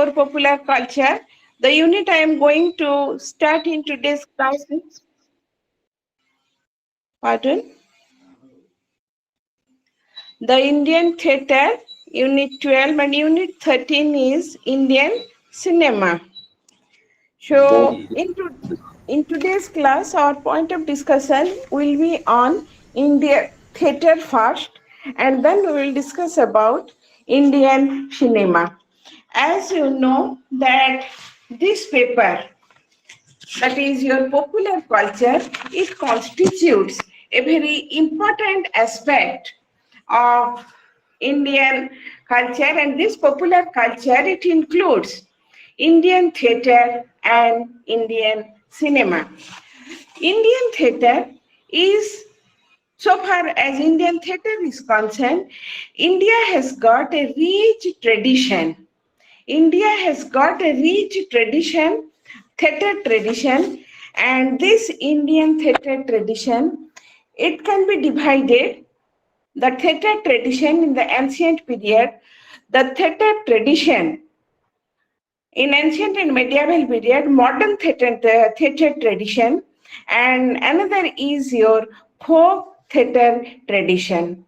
TS-4 popular culture. The unit I am going to start in today's class is, pardon, the Indian theatre, unit 12, and unit 13 is Indian cinema. So in today's class, our point of discussion will be on India theatre first, and then we will discuss about Indian cinema. As you know that this paper, that is your popular culture, it constitutes a very important aspect of Indian culture, and this popular culture, it includes Indian theatre and Indian cinema. Indian theatre is, so far as Indian theatre is concerned, India has got a rich tradition. India has got a rich tradition, theatre tradition, and this Indian theatre tradition, it can be divided. The theatre tradition in the ancient period, the theatre tradition in ancient and medieval period, modern theatre tradition, and another is your folk theatre tradition.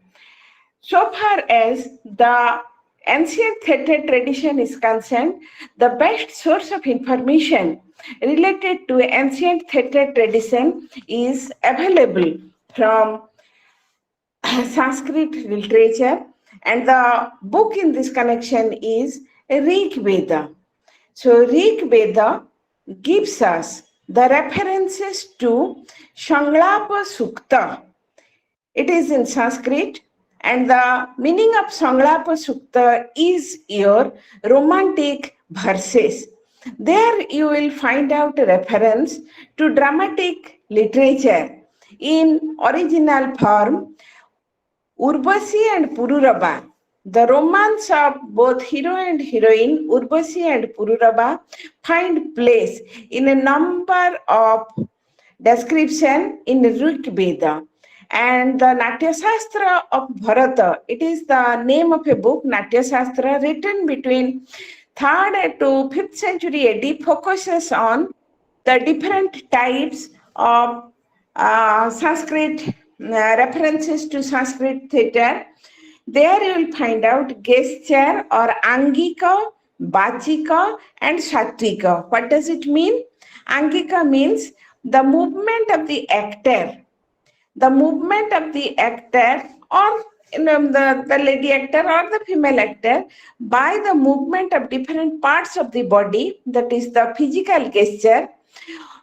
So far as the ancient theatre tradition is concerned, the best source of information related to ancient theatre tradition is available from Sanskrit literature, and the book in this connection is Rig Veda. So Rig Veda gives us the references to Sanglapa Sukta. It is in Sanskrit, and the meaning of Sanglapa Sukta is your romantic verses. There you will find out a reference to dramatic literature in original form, Urvasi and Pururava. The romance of both hero and heroine, Urvasi and Pururava, find place in a number of description in Rig Veda. And the Natya Shastra of Bharata, it is the name of a book, Natya Shastra, written between 3rd to 5th century AD, focuses on the different types of Sanskrit references to Sanskrit theatre. There you will find out gesture or Angika, Bachika, and Satvika. What does it mean? Angika means the movement of the actor. The movement of the actor, or the lady actor or the female actor, by the movement of different parts of the body, that is the physical gesture.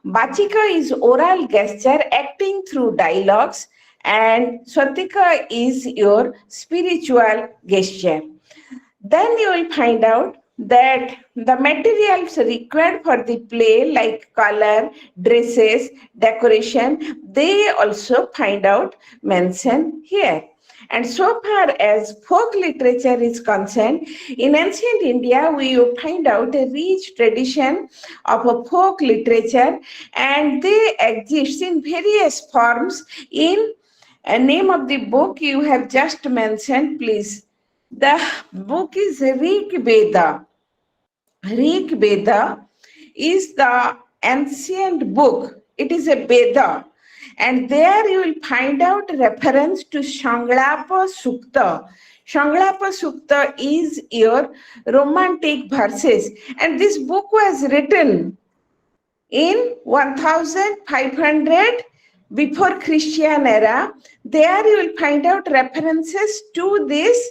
Bachika is oral gesture acting through dialogues, and Swatika is your spiritual gesture. Then you will find out that the materials required for the play, like color, dresses, decoration, they also find out mentioned here. And so far as folk literature is concerned, in ancient India, we find out a rich tradition of a folk literature, and they exist in various forms. In a name of the book you have just mentioned, please. The book is Rig Veda. Rig Veda is the ancient book. It is a Veda. And there you will find out reference to Sanglapa Sukta. Sanglapa Sukta is your romantic verses. And this book was written in 1500 before Christian era. There you will find out references to this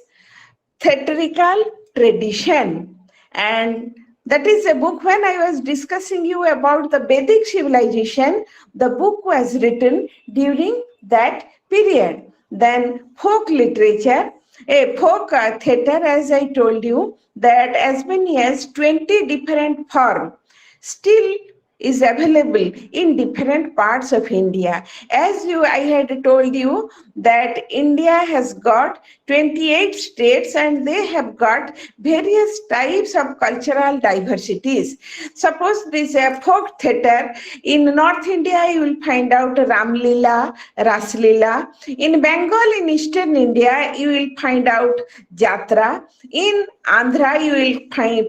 theatrical tradition. And that is a book, when I was discussing you about the Vedic civilization, the book was written during that period. Then folk literature, a folk theatre, as I told you, that as many as 20 different forms. Still, is available in different parts of India. I had told you that India has got 28 states and they have got various types of cultural diversities. Suppose this folk theatre in North India, you will find out Ram Leela, Ras Leela. In Bengal, in Eastern India, you will find out Jatra. In Andhra, you will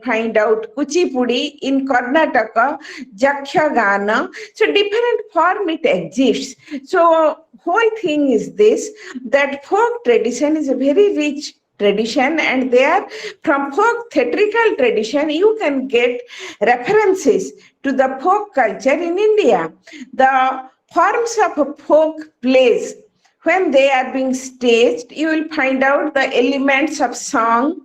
find out Kuchipudi. In Karnataka, Jakshagana. So different form it exists. So whole thing is this, that folk tradition is a very rich tradition, and there from folk theatrical tradition you can get references to the folk culture in India. The forms of folk plays, when they are being staged, you will find out the elements of song,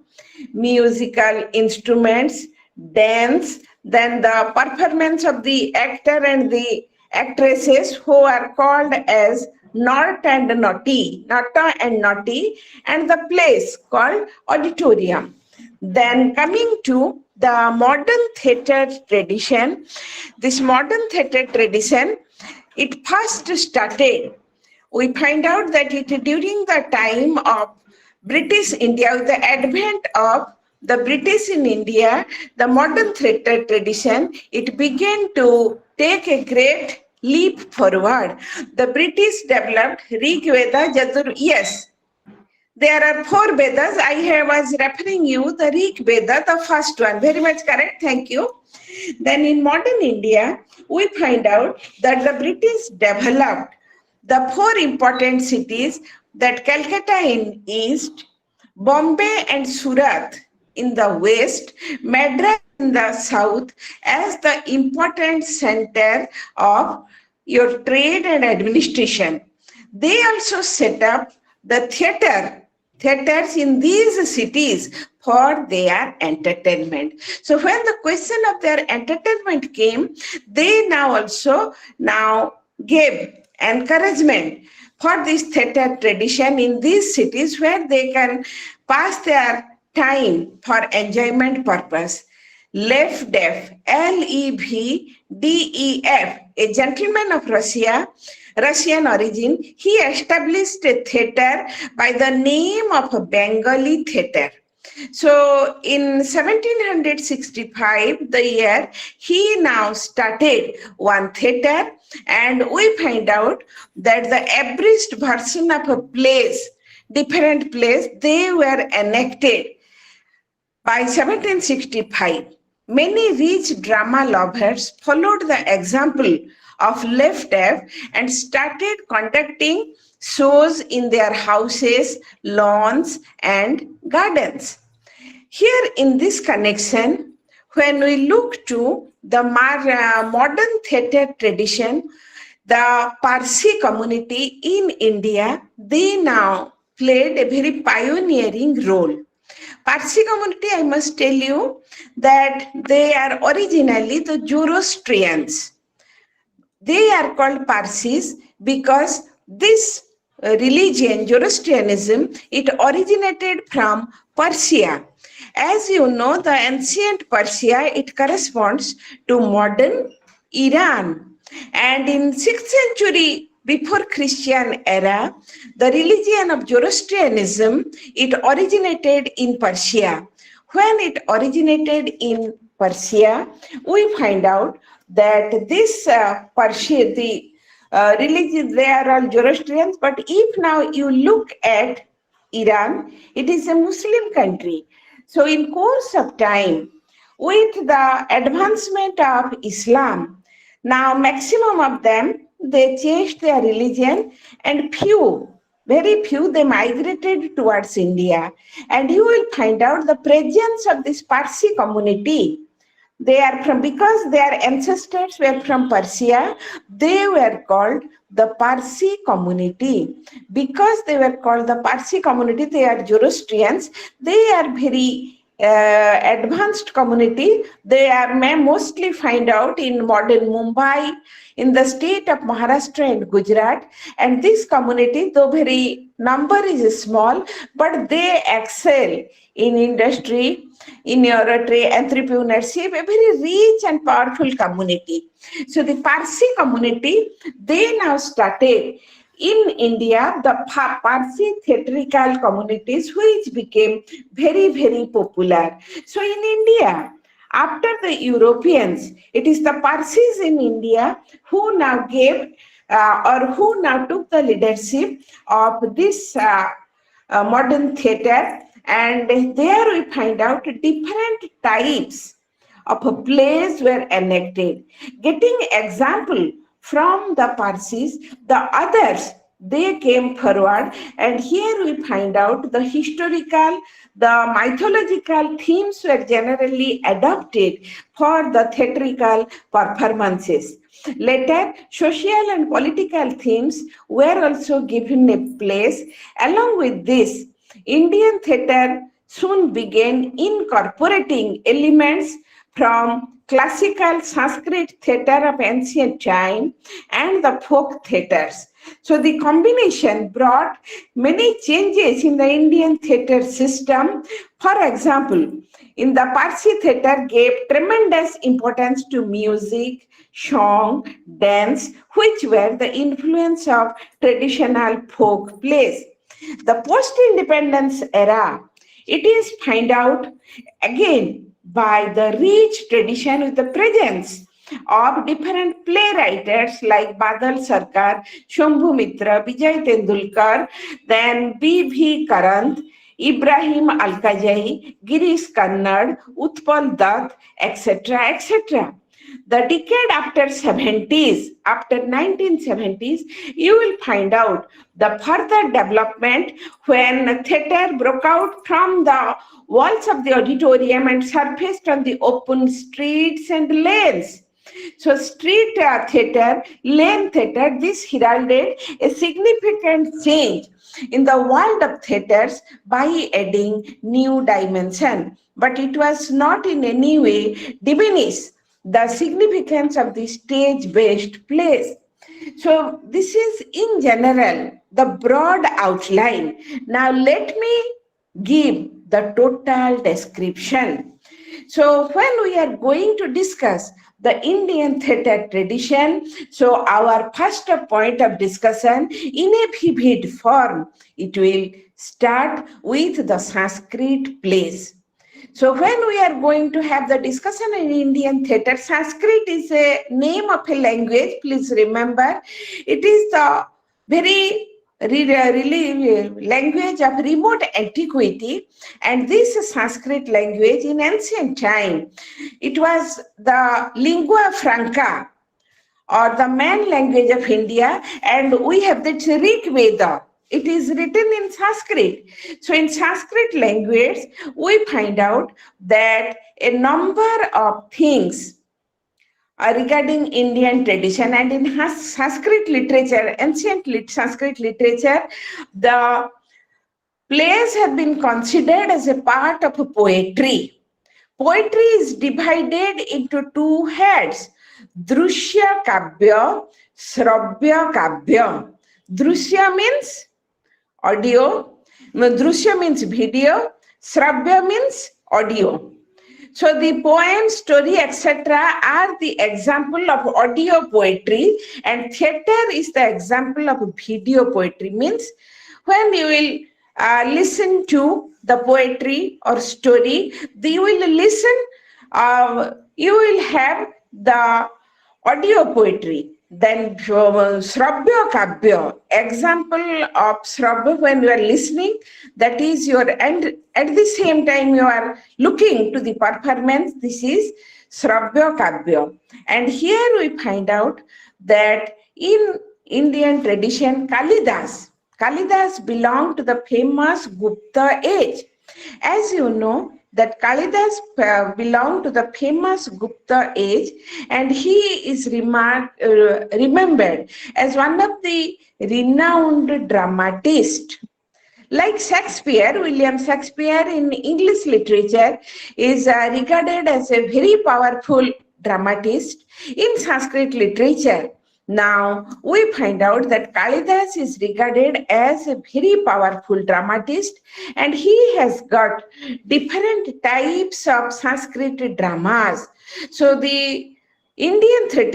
musical instruments, dance, then the performance of the actor and the actresses who are called as Nort and Naughty, Nata and Naughty, and the place called auditorium. Then coming to the modern theatre tradition, this modern theatre tradition, it first started, we find out that it during the time of British India, with the advent of the British in India, the modern theatre tradition, it began to take a great leap forward. The British developed Rig Veda, Jadur. Yes, there are four Vedas. Was referring you the Rig Veda, the first one. Very much correct. Thank you. Then in modern India, we find out that the British developed the four important cities, that Calcutta in east, Bombay and Surat in the west, Madras in the south, as the important center of your trade and administration. They also set up the theaters in these cities for their entertainment. So when the question of their entertainment came, they now gave encouragement for this theater tradition in these cities where they can pass their time for enjoyment purpose. Levdef, Levdef, a gentleman of Russian origin, he established a theater by the name of Bengali Theater. So in 1765, the year, he now started one theater, and we find out that the abridged version of a plays, different plays, they were enacted by 1765. Many rich drama lovers followed the example of Leftev and started conducting shows in their houses, lawns, and gardens. Here in this connection, when we look to the modern theatre tradition, the Parsi community in India, they now played a very pioneering role. Parsi community, I must tell you that they are originally the Zoroastrians. They are called Parsis because this religion, Zoroastrianism, it originated from Persia. As you know, the ancient Persia, it corresponds to modern Iran. And in 6th century before Christian era, the religion of Zoroastrianism, it originated in Persia. When it originated in Persia, we find out that this Persia, the religion, they are all Zoroastrians, but if now you look at Iran, it is a Muslim country. So in course of time, with the advancement of Islam, now maximum of them, they changed their religion, and very few, they migrated towards India. And you will find out the presence of this Parsi community. They are from, because their ancestors were from Persia, they were called the Parsi community. Because they were called the Parsi community, they are Zoroastrians, they are very advanced community. They are may mostly find out in modern Mumbai, in the state of Maharashtra and Gujarat. And this community, though very number is small, but they excel in industry, in your entrepreneurship, a very rich and powerful community. So the Parsi community, they now started in India, the Parsi theatrical communities, which became very, very popular. So in India, after the Europeans, it is the Parsis in India who now gave or who now took the leadership of this modern theater. And there we find out different types of plays were enacted. Getting example from the Parsis, the others, they came forward, and here we find out the historical, the mythological themes were generally adopted for the theatrical performances. Later, social and political themes were also given a place. Along with this, Indian theatre soon began incorporating elements from classical Sanskrit theatre of ancient time and the folk theatres. So the combination brought many changes in the Indian theatre system. For example, in the Parsi theatre gave tremendous importance to music, song, dance, which were the influence of traditional folk plays. The post-independence era, it is find out again by the rich tradition with the presence of different playwrights like Badal Sarkar, Shambhu Mitra, Vijay Tendulkar, then B.V. Karant, Ibrahim Alkajai, Girish Kannad, Utpal Dutt, etc., etc. The decade after 70s, after 1970s, you will find out the further development when theatre broke out from the walls of the auditorium and surfaced on the open streets and lanes. So street theatre, lane theatre, this heralded a significant change in the world of theatres by adding new dimension. But it was not in any way diminish the significance of the stage-based plays. So this is in general the broad outline. Now let me give the total description. So when we are going to discuss the Indian theatre tradition, so our first point of discussion in a vivid form, it will start with the Sanskrit plays. So when we are going to have the discussion in Indian theatre, Sanskrit is a name of a language. Please remember, it is the very really language of remote antiquity, and this Sanskrit language in ancient time, it was the lingua franca or the main language of India, and we have the Rig Veda. It is written in Sanskrit. So in Sanskrit language, we find out that a number of things regarding Indian tradition, and in Sanskrit literature, ancient Sanskrit literature, the plays have been considered as a part of poetry. Poetry is divided into two heads, Drushya Kavya, Shravya Kavya. Drushya means audio, Drushya means video, Shravya means audio. So the poem, story, etc. are the example of audio poetry, and theatre is the example of video poetry. Means when you will listen to the poetry or story, you will listen, you will have the audio poetry. Then Shravya Kavya, example of Shravya when you are listening, that is your, and at the same time you are looking to the performance, this is Shravya Kavya. And here we find out that in Indian tradition, Kalidas belonged to the famous Gupta age. As you know, that Kalidas belonged to the famous Gupta age, and he is remembered as one of the renowned dramatists. Like Shakespeare, William Shakespeare in English literature is regarded as a very powerful dramatist in Sanskrit literature. Now, we find out that Kalidas is regarded as a very powerful dramatist, and he has got different types of Sanskrit dramas. So, the ancient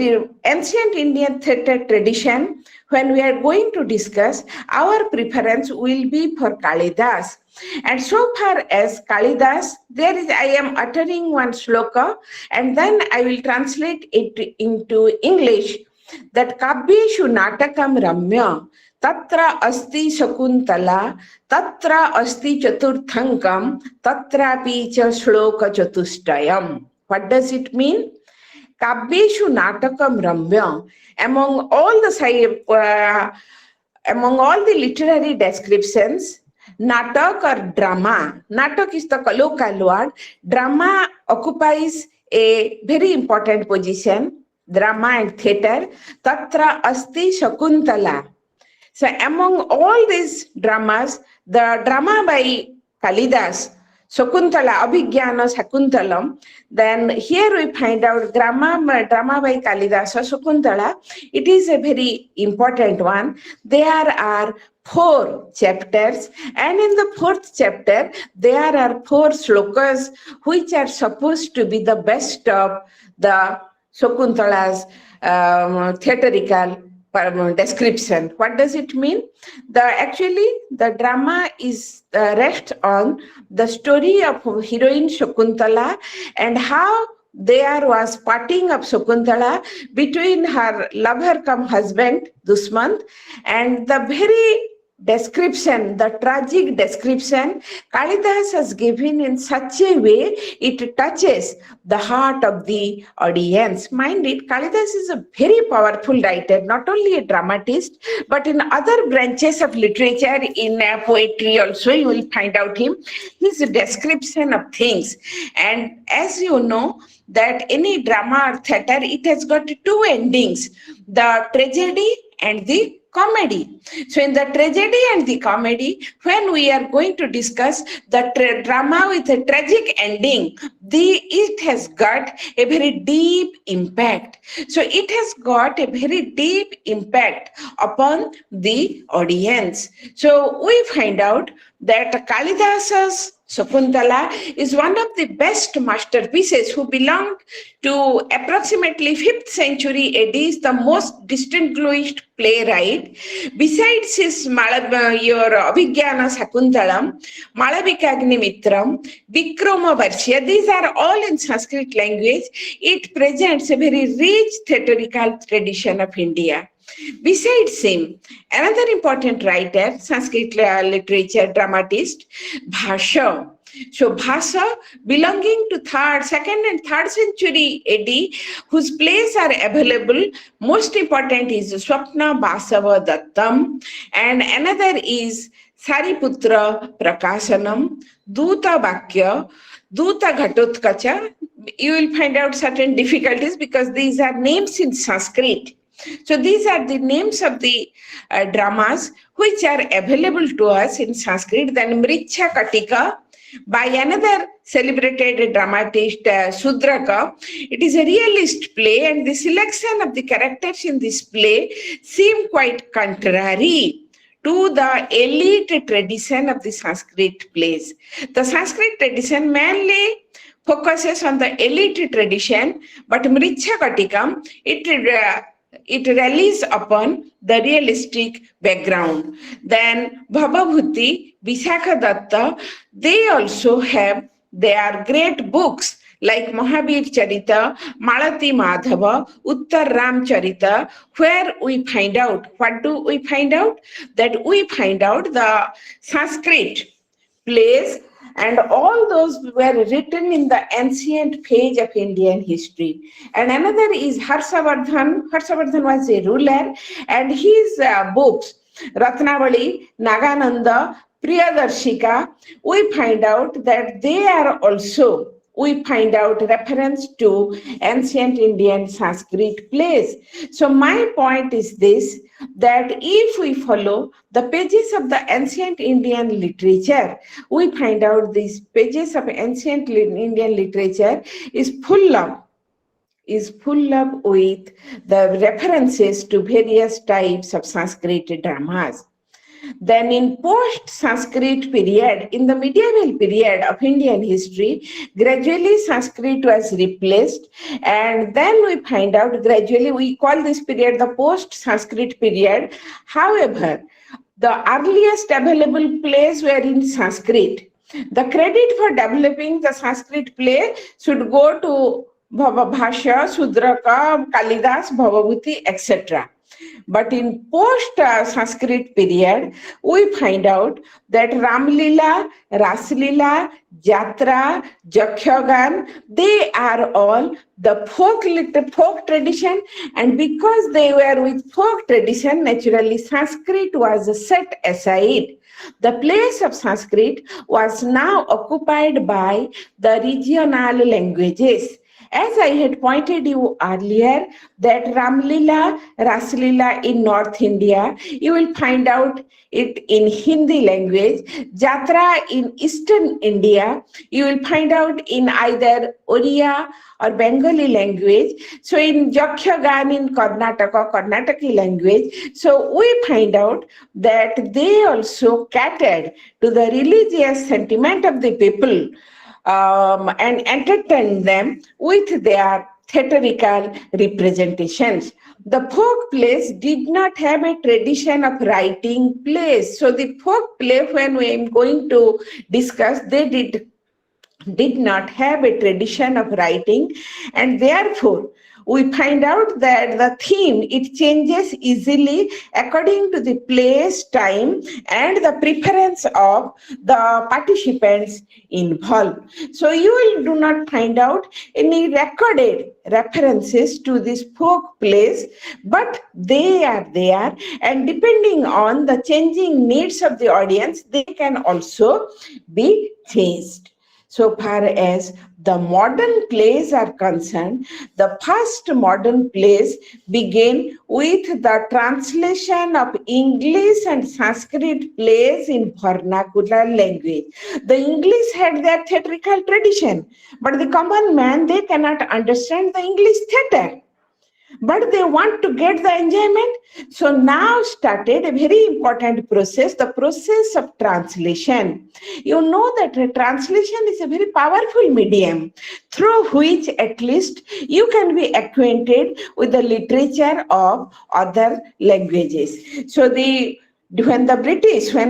Indian theatre tradition, when we are going to discuss, our preference will be for Kalidas. And so far as Kalidas, I am uttering one shloka and then I will translate it into English, that Kavyeshu Natakam Ramya Tatra Asti Shakuntala Tatra Asti Chaturthankam Tatrapi Cha Shloka Chatustayam. What does it mean? Kavyeshu Natakam Ramya. Among all the literary descriptions, Natak or drama, Natak is the local word, drama occupies a very important position, drama and theatre, Tatra Asti Shakuntala. So among all these dramas, the drama by Kalidas, Shakuntala, Abhigyana Shakuntalam, then here we find out drama by Kalidasa Shakuntala. It is a very important one. There are 4 chapters, and in the 4th chapter, there are 4 shlokas which are supposed to be the best of the Shakuntala's theatrical description. What does it mean? The drama is rests on the story of heroine Shakuntala and how there was parting of Shakuntala between her lover cum husband Dusmant, and the very description, the tragic description, Kalidas has given in such a way it touches the heart of the audience. Mind it, Kalidas is a very powerful writer, not only a dramatist, but in other branches of literature, in poetry also, you will find out his description of things. And as you know, that any drama or theater, it has got 2 endings, the tragedy and the comedy. So in the tragedy and the comedy, when we are going to discuss the drama with a tragic ending, it has got a very deep impact. So it has got a very deep impact upon the audience. So we find out that Kalidasa's Shakuntala is one of the best masterpieces who belonged to approximately 5th century AD, is the most distinguished playwright. Besides his Abhigyana Shakuntalam, Malavikagnimithram, Vikrama Varshya, these are all in Sanskrit language. It presents a very rich theatrical tradition of India. Besides him, another important writer, Sanskrit literature dramatist, Bhasha. So Bhasha, belonging to 2nd and 3rd century AD, whose plays are available. Most important is Swapna Basava Dattam, and another is Sariputra Prakashanam, Duta Vakya, Duta Ghatotkacha. You will find out certain difficulties because these are names in Sanskrit. So these are the names of the dramas which are available to us in Sanskrit. Then Mricha Katika by another celebrated dramatist, Sudraka. It is a realist play, and the selection of the characters in this play seem quite contrary to the elite tradition of the Sanskrit plays. The Sanskrit tradition mainly focuses on the elite tradition, but Mricha Katikam, it relies upon the realistic background. Then Bhababhuti, Vishakha Datta, they also have their great books like Mahabir Charita, Malati Madhava, Uttar Ram Charita, where we find out, what do we find out? That we find out the Sanskrit plays, and all those were written in the ancient page of Indian history. And another is Harshavardhan. Harshavardhan was a ruler, and his books, Ratnavali, Nagananda, Priyadarshika, we find out that they are also we find out reference to ancient Indian Sanskrit plays. So my point is this, that if we follow the pages of the ancient Indian literature, we find out these pages of ancient Indian literature is full of with the references to various types of Sanskrit dramas. Then in post-Sanskrit period, in the medieval period of Indian history, gradually Sanskrit was replaced, and then we find out gradually, we call this period the post-Sanskrit period. However, the earliest available plays were in Sanskrit. The credit for developing the Sanskrit play should go to Bhashya, Sudraka, Kalidas, Bhavabhuti, etc. But in post-Sanskrit period, we find out that Ramlila, Raslila, Jatra, Jakhyagan, they are all the folk tradition, and because they were with folk tradition, naturally Sanskrit was set aside. The place of Sanskrit was now occupied by the regional languages. As I had pointed you earlier, that Ramlila, Raslila in North India, you will find out it in Hindi language. Jatra in Eastern India, you will find out in either Oriya or Bengali language. So in Jakhyagan in Karnataka, Karnataki language. So we find out that they also catered to the religious sentiment of the people, and entertain them with their theatrical representations. The folk plays did not have a tradition of writing plays. So the folk play, when we are going to discuss, they did not have a tradition of writing, and therefore we find out that the theme, it changes easily according to the place, time, and the preference of the participants involved. So you will do not find out any recorded references to these folk plays, but they are there, and depending on the changing needs of the audience, they can also be changed. So far as the modern plays are concerned, the first modern plays begin with the translation of English and Sanskrit plays in vernacular language. The English had their theatrical tradition, but the common man, they cannot understand the English theater, but they want to get the enjoyment. So now started a very important process, the process of translation. You know that translation is a very powerful medium through which at least you can be acquainted with the literature of other languages. So when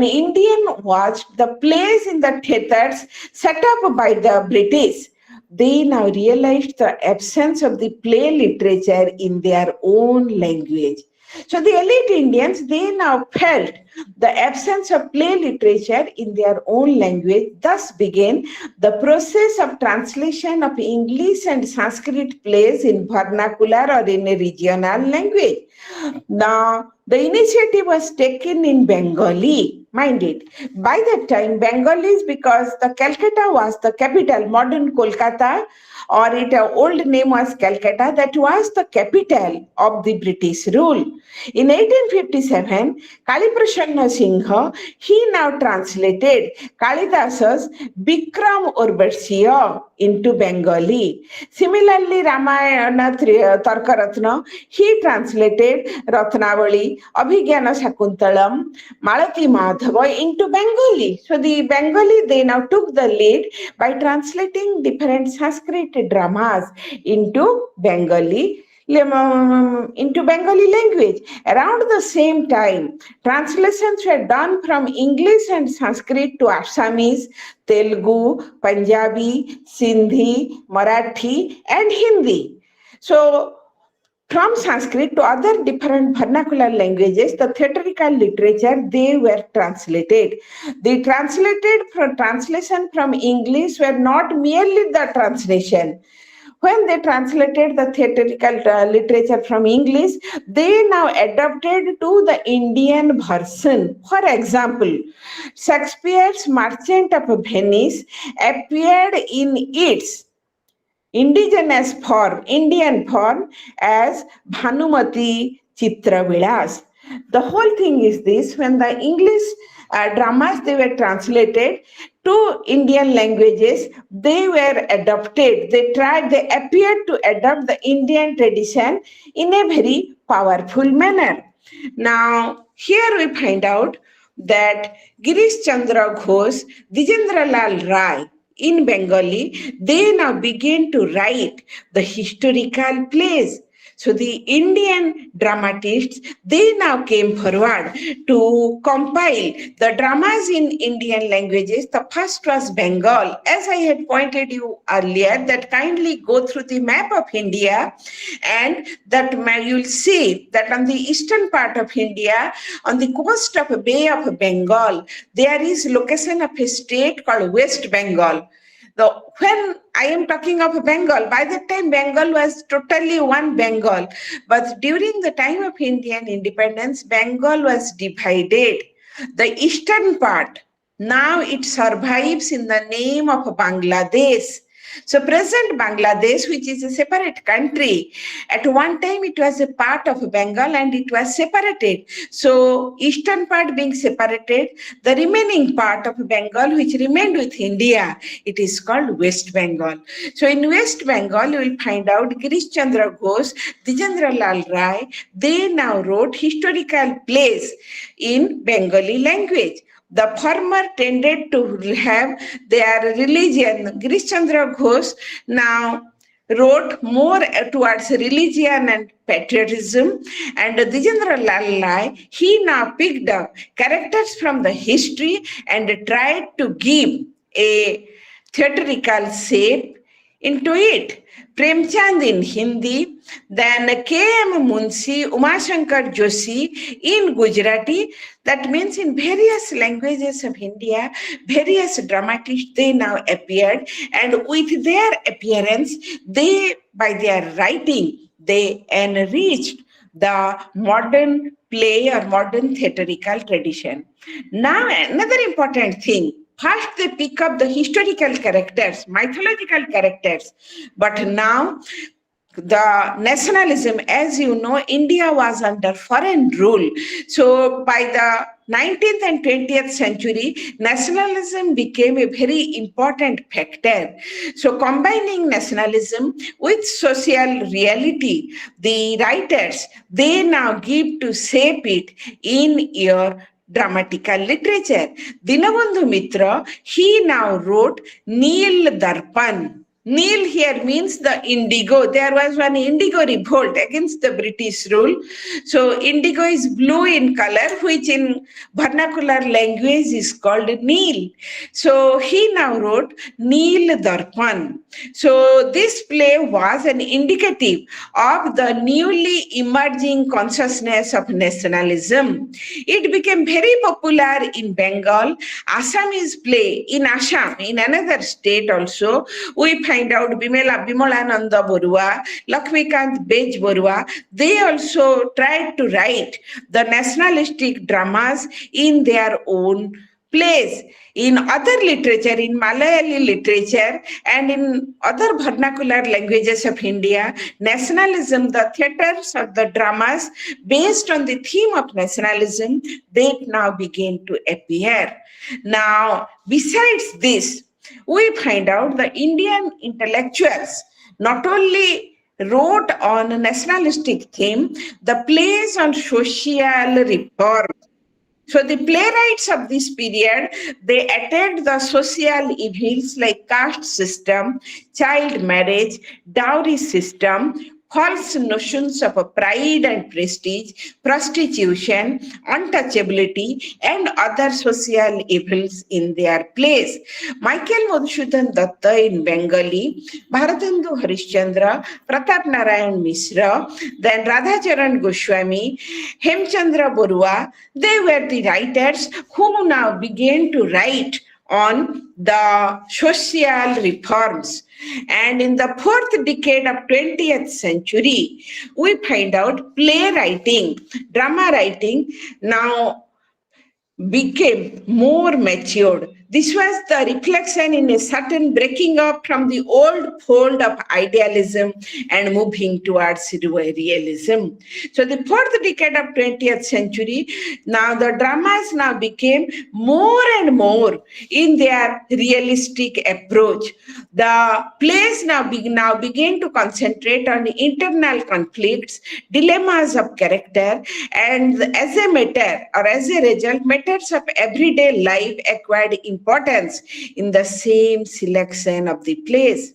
Indian watched the plays in the theaters set up by the British, they now realized the absence of the play literature in their own language. So the elite Indians, they now felt the absence of play literature in their own language. Thus began the process of translation of English and Sanskrit plays in vernacular or in a regional language. Now, the initiative was taken in Bengali, mind it. By that time, Bengalis, because the Calcutta was the capital, modern Kolkata, or its old name was Calcutta, that was the capital of the British rule. In 1857, Kaliprashanna Singha, he now translated Kalidasa's Bikram Urvarsya into Bengali. Similarly, Ramayana Tarkaratna, he translated Ratnavali, Abhigyana Shakuntalam, Malati Madhava into Bengali. So the Bengali, they now took the lead by translating different Sanskrit dramas into Bengali language. Around the same time, translations were done from English and Sanskrit to Assamese, Telugu, Punjabi, Sindhi, Marathi, and Hindi. So from Sanskrit to other different vernacular languages, the theatrical literature, they were translated. The translation from English were not merely the translation. When they translated the theatrical literature from English, they now adapted to the Indian version. For example, Shakespeare's Merchant of Venice appeared in its indigenous form, Indian form as Bhanumati Chitravilas. The whole thing is this: when the English dramas they were translated to Indian languages, they were adopted. They appeared to adopt the Indian tradition in a very powerful manner. Now, here we find out that Girish Chandra Ghosh, Dijendra Lal Rai, in Bengali, they now begin to write the historical plays. So the Indian dramatists, they now came forward to compile the dramas in Indian languages. The first was Bengal. As I had pointed you earlier, that kindly go through the map of India, and that you'll see that on the eastern part of India, on the coast of Bay of Bengal, there is location of a state called West Bengal. When I am talking of Bengal, by that time Bengal was totally one Bengal. But during the time of Indian independence, Bengal was divided. The eastern part, now it survives in the name of Bangladesh. So present Bangladesh, which is a separate country, at one time it was a part of Bengal and it was separated. So eastern part being separated, the remaining part of Bengal which remained with India, it is called West Bengal. So in West Bengal, you will find out Girish Chandra Ghosh, Dijendra Lal Rai, they now wrote historical plays in Bengali language. The former tended to have their religion. Girish Chandra Ghosh now wrote more towards religion and patriotism, and Dijendra Lal Rai, he now picked up characters from the history and tried to give a theatrical shape into it. Premchand in Hindi, then K.M. Munshi, Umashankar Joshi in Gujarati. That means in various languages of India, various dramatists, they now appeared, and with their appearance, they, by their writing, they enriched the modern play or modern theatrical tradition. Now, another important thing, first, they pick up the historical characters, mythological characters, but now the nationalism, as you know, India was under foreign rule. So by the 19th and 20th century, nationalism became a very important factor. So combining nationalism with social reality, the writers, they now give to shape it in your dramatical literature. Dinabandhu Mitra, he now wrote Neel Darpan. Neel here means the indigo. There was one indigo revolt against the British rule. So indigo is blue in color, which in vernacular language is called Neel. So he now wrote Neel Darpan. So this play was an indicative of the newly emerging consciousness of nationalism. It became very popular in Bengal. Assamese play in Assam, in another state also, we find out Bimalananda Borua, Lakshmikant Bej Borua, they also tried to write the nationalistic dramas in their own place. In other literature, in Malayali literature and in other vernacular languages of India, nationalism, the theatres or the dramas based on the theme of nationalism, they now begin to appear. Now, besides this, we find out the Indian intellectuals not only wrote on a nationalistic theme, the plays on social reform. So the playwrights of this period, they attacked the social evils like caste system, child marriage, dowry system, false notions of pride and prestige, prostitution, untouchability, and other social evils in their plays. Michael Madhusudan Datta in Bengali, Bharatendu Harishchandra, Pratap Narayan Mishra, then Radhacharan Goswami, Hemchandra Borua, they were the writers who now began to write on the social reforms. And in the fourth decade of 20th century, we find out playwriting, drama writing now became more matured. This was the reflection in a certain breaking up from the old fold of idealism and moving towards realism. So the fourth decade of 20th century, now the dramas now became more and more in their realistic approach. The plays now begin to concentrate on internal conflicts, dilemmas of character, and as a matter or as a result, matters of everyday life acquired importance in the same selection of the plays.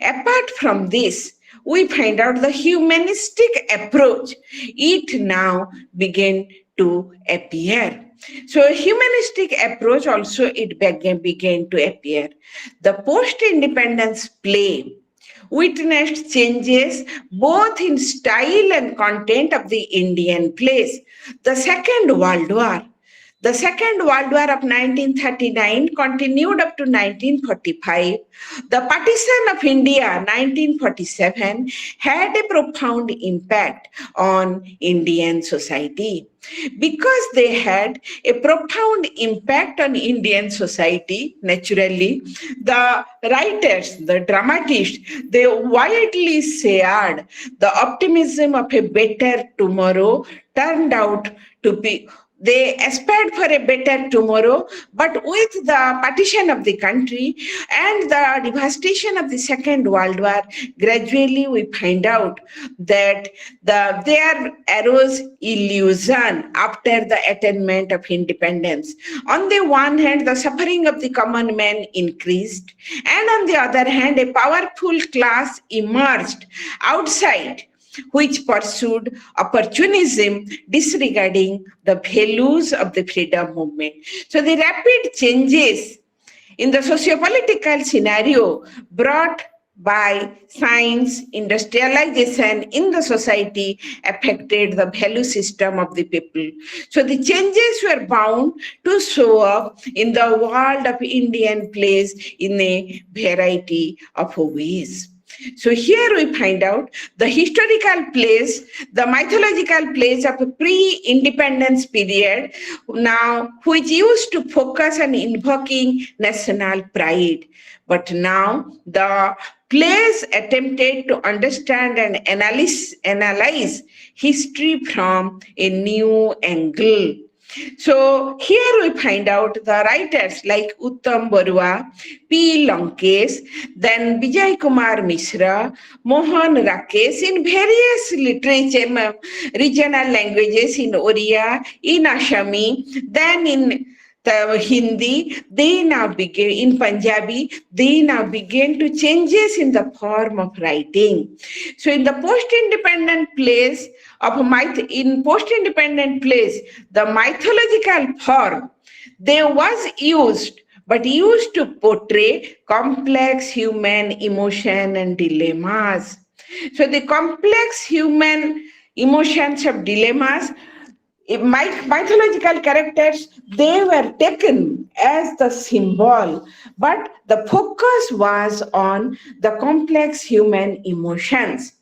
Apart from this, we find out the humanistic approach. It now began to appear. So humanistic approach also it began to appear. The post-independence play witnessed changes both in style and content of the Indian plays. The Second World War. The Second World War of 1939 continued up to 1945. The partition of India, 1947, had a profound impact on Indian society. Because they had a profound impact on Indian society, naturally, the writers, the dramatists, they widely shared the optimism of a better tomorrow turned out to be they aspired for a better tomorrow, but with the partition of the country and the devastation of the Second World War, gradually we find out that there arose illusion after the attainment of independence. On the one hand, the suffering of the common man increased, and on the other hand, a powerful class emerged outside which pursued opportunism, disregarding the values of the freedom movement. So the rapid changes in the socio-political scenario brought by science, industrialization in the society affected the value system of the people. So the changes were bound to show up in the world of Indian plays in a variety of ways. So here we find out the historical plays, the mythological plays of a pre-independence period now, which used to focus on invoking national pride. But now the plays attempted to understand and analyze history from a new angle. So here we find out the writers like Uttam Barua, P. Lankesh, then Vijay Kumar Mishra, Mohan Rakesh in various literature, regional languages in Oriya, in Assami, then in the Hindi, they now begin in Punjabi, they now begin to changes in the form of writing. So in the post-independent plays in post-independent plays, the mythological form they was used, but used to portray complex human emotion and dilemmas. So the complex human emotions of dilemmas mythological characters they were taken as the symbol, but the focus was on the complex human emotions.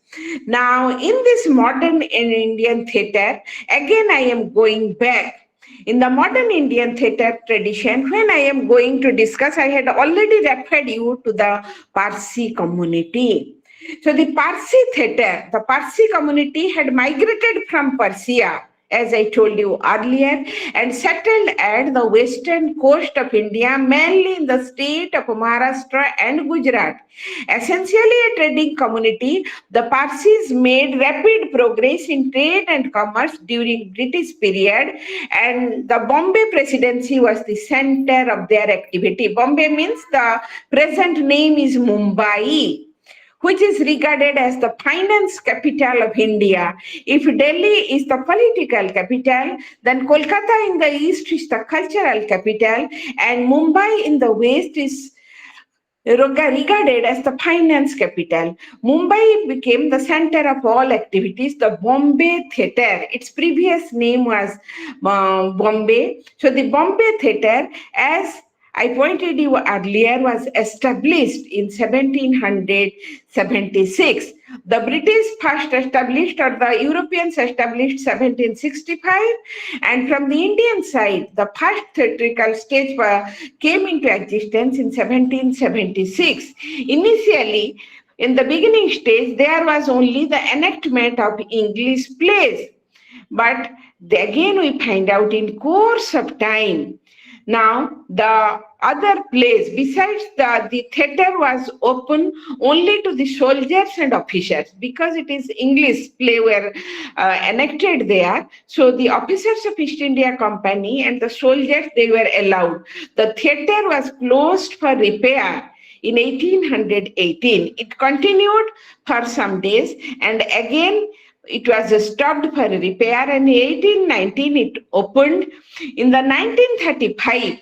Now in this modern Indian theater, again I am going back in the modern Indian theater tradition. When I am going to discuss, I had already referred you to the Parsi community. So the Parsi theater, the Parsi community had migrated from Persia, as I told you earlier, and settled at the western coast of India, mainly in the state of Maharashtra and Gujarat. Essentially a trading community, the Parsis made rapid progress in trade and commerce during British period, and the Bombay presidency was the center of their activity. Bombay means the present name is Mumbai, which is regarded as the finance capital of India. If Delhi is the political capital, then Kolkata in the east is the cultural capital, and Mumbai in the west is regarded as the finance capital. Mumbai became the center of all activities. The Bombay Theatre, its previous name was Bombay. So the Bombay Theatre, as I pointed you earlier was established in 1776. The British first established or the Europeans established 1765, and from the Indian side, the first theatrical stage came into existence in 1776. Initially, in the beginning stage, there was only the enactment of English plays. But again, we find out in course of time, now the other plays besides the theater was open only to the soldiers and officers because it is English play were enacted there. So the officers of East India Company and the soldiers, they were allowed. The theater was closed for repair in 1818. It continued for some days and again it was stopped for repair, and in 1819 it opened. In the 1935,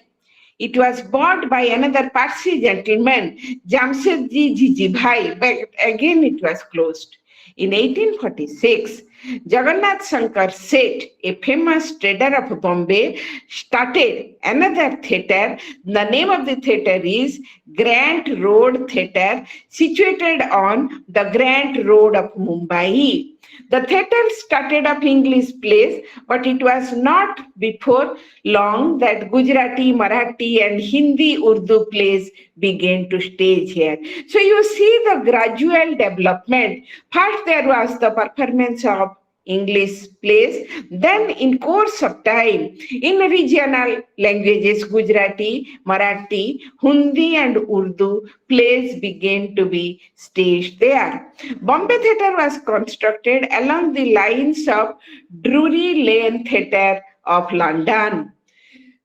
it was bought by another Parsi gentleman, Jamshedji Jijibhai, but again it was closed. In 1846, Jagannath Shankar Seth, a famous trader of Bombay, started another theatre. The name of the theatre is Grant Road Theatre, situated on the Grant Road of Mumbai. The theatre started up English plays, but it was not before long that Gujarati, Marathi, and Hindi Urdu plays began to stage here. So you see the gradual development. First, there was the performance of English plays. Then in course of time, in regional languages, Gujarati, Marathi, Hindi and Urdu plays began to be staged there. Bombay Theatre was constructed along the lines of Drury Lane Theatre of London.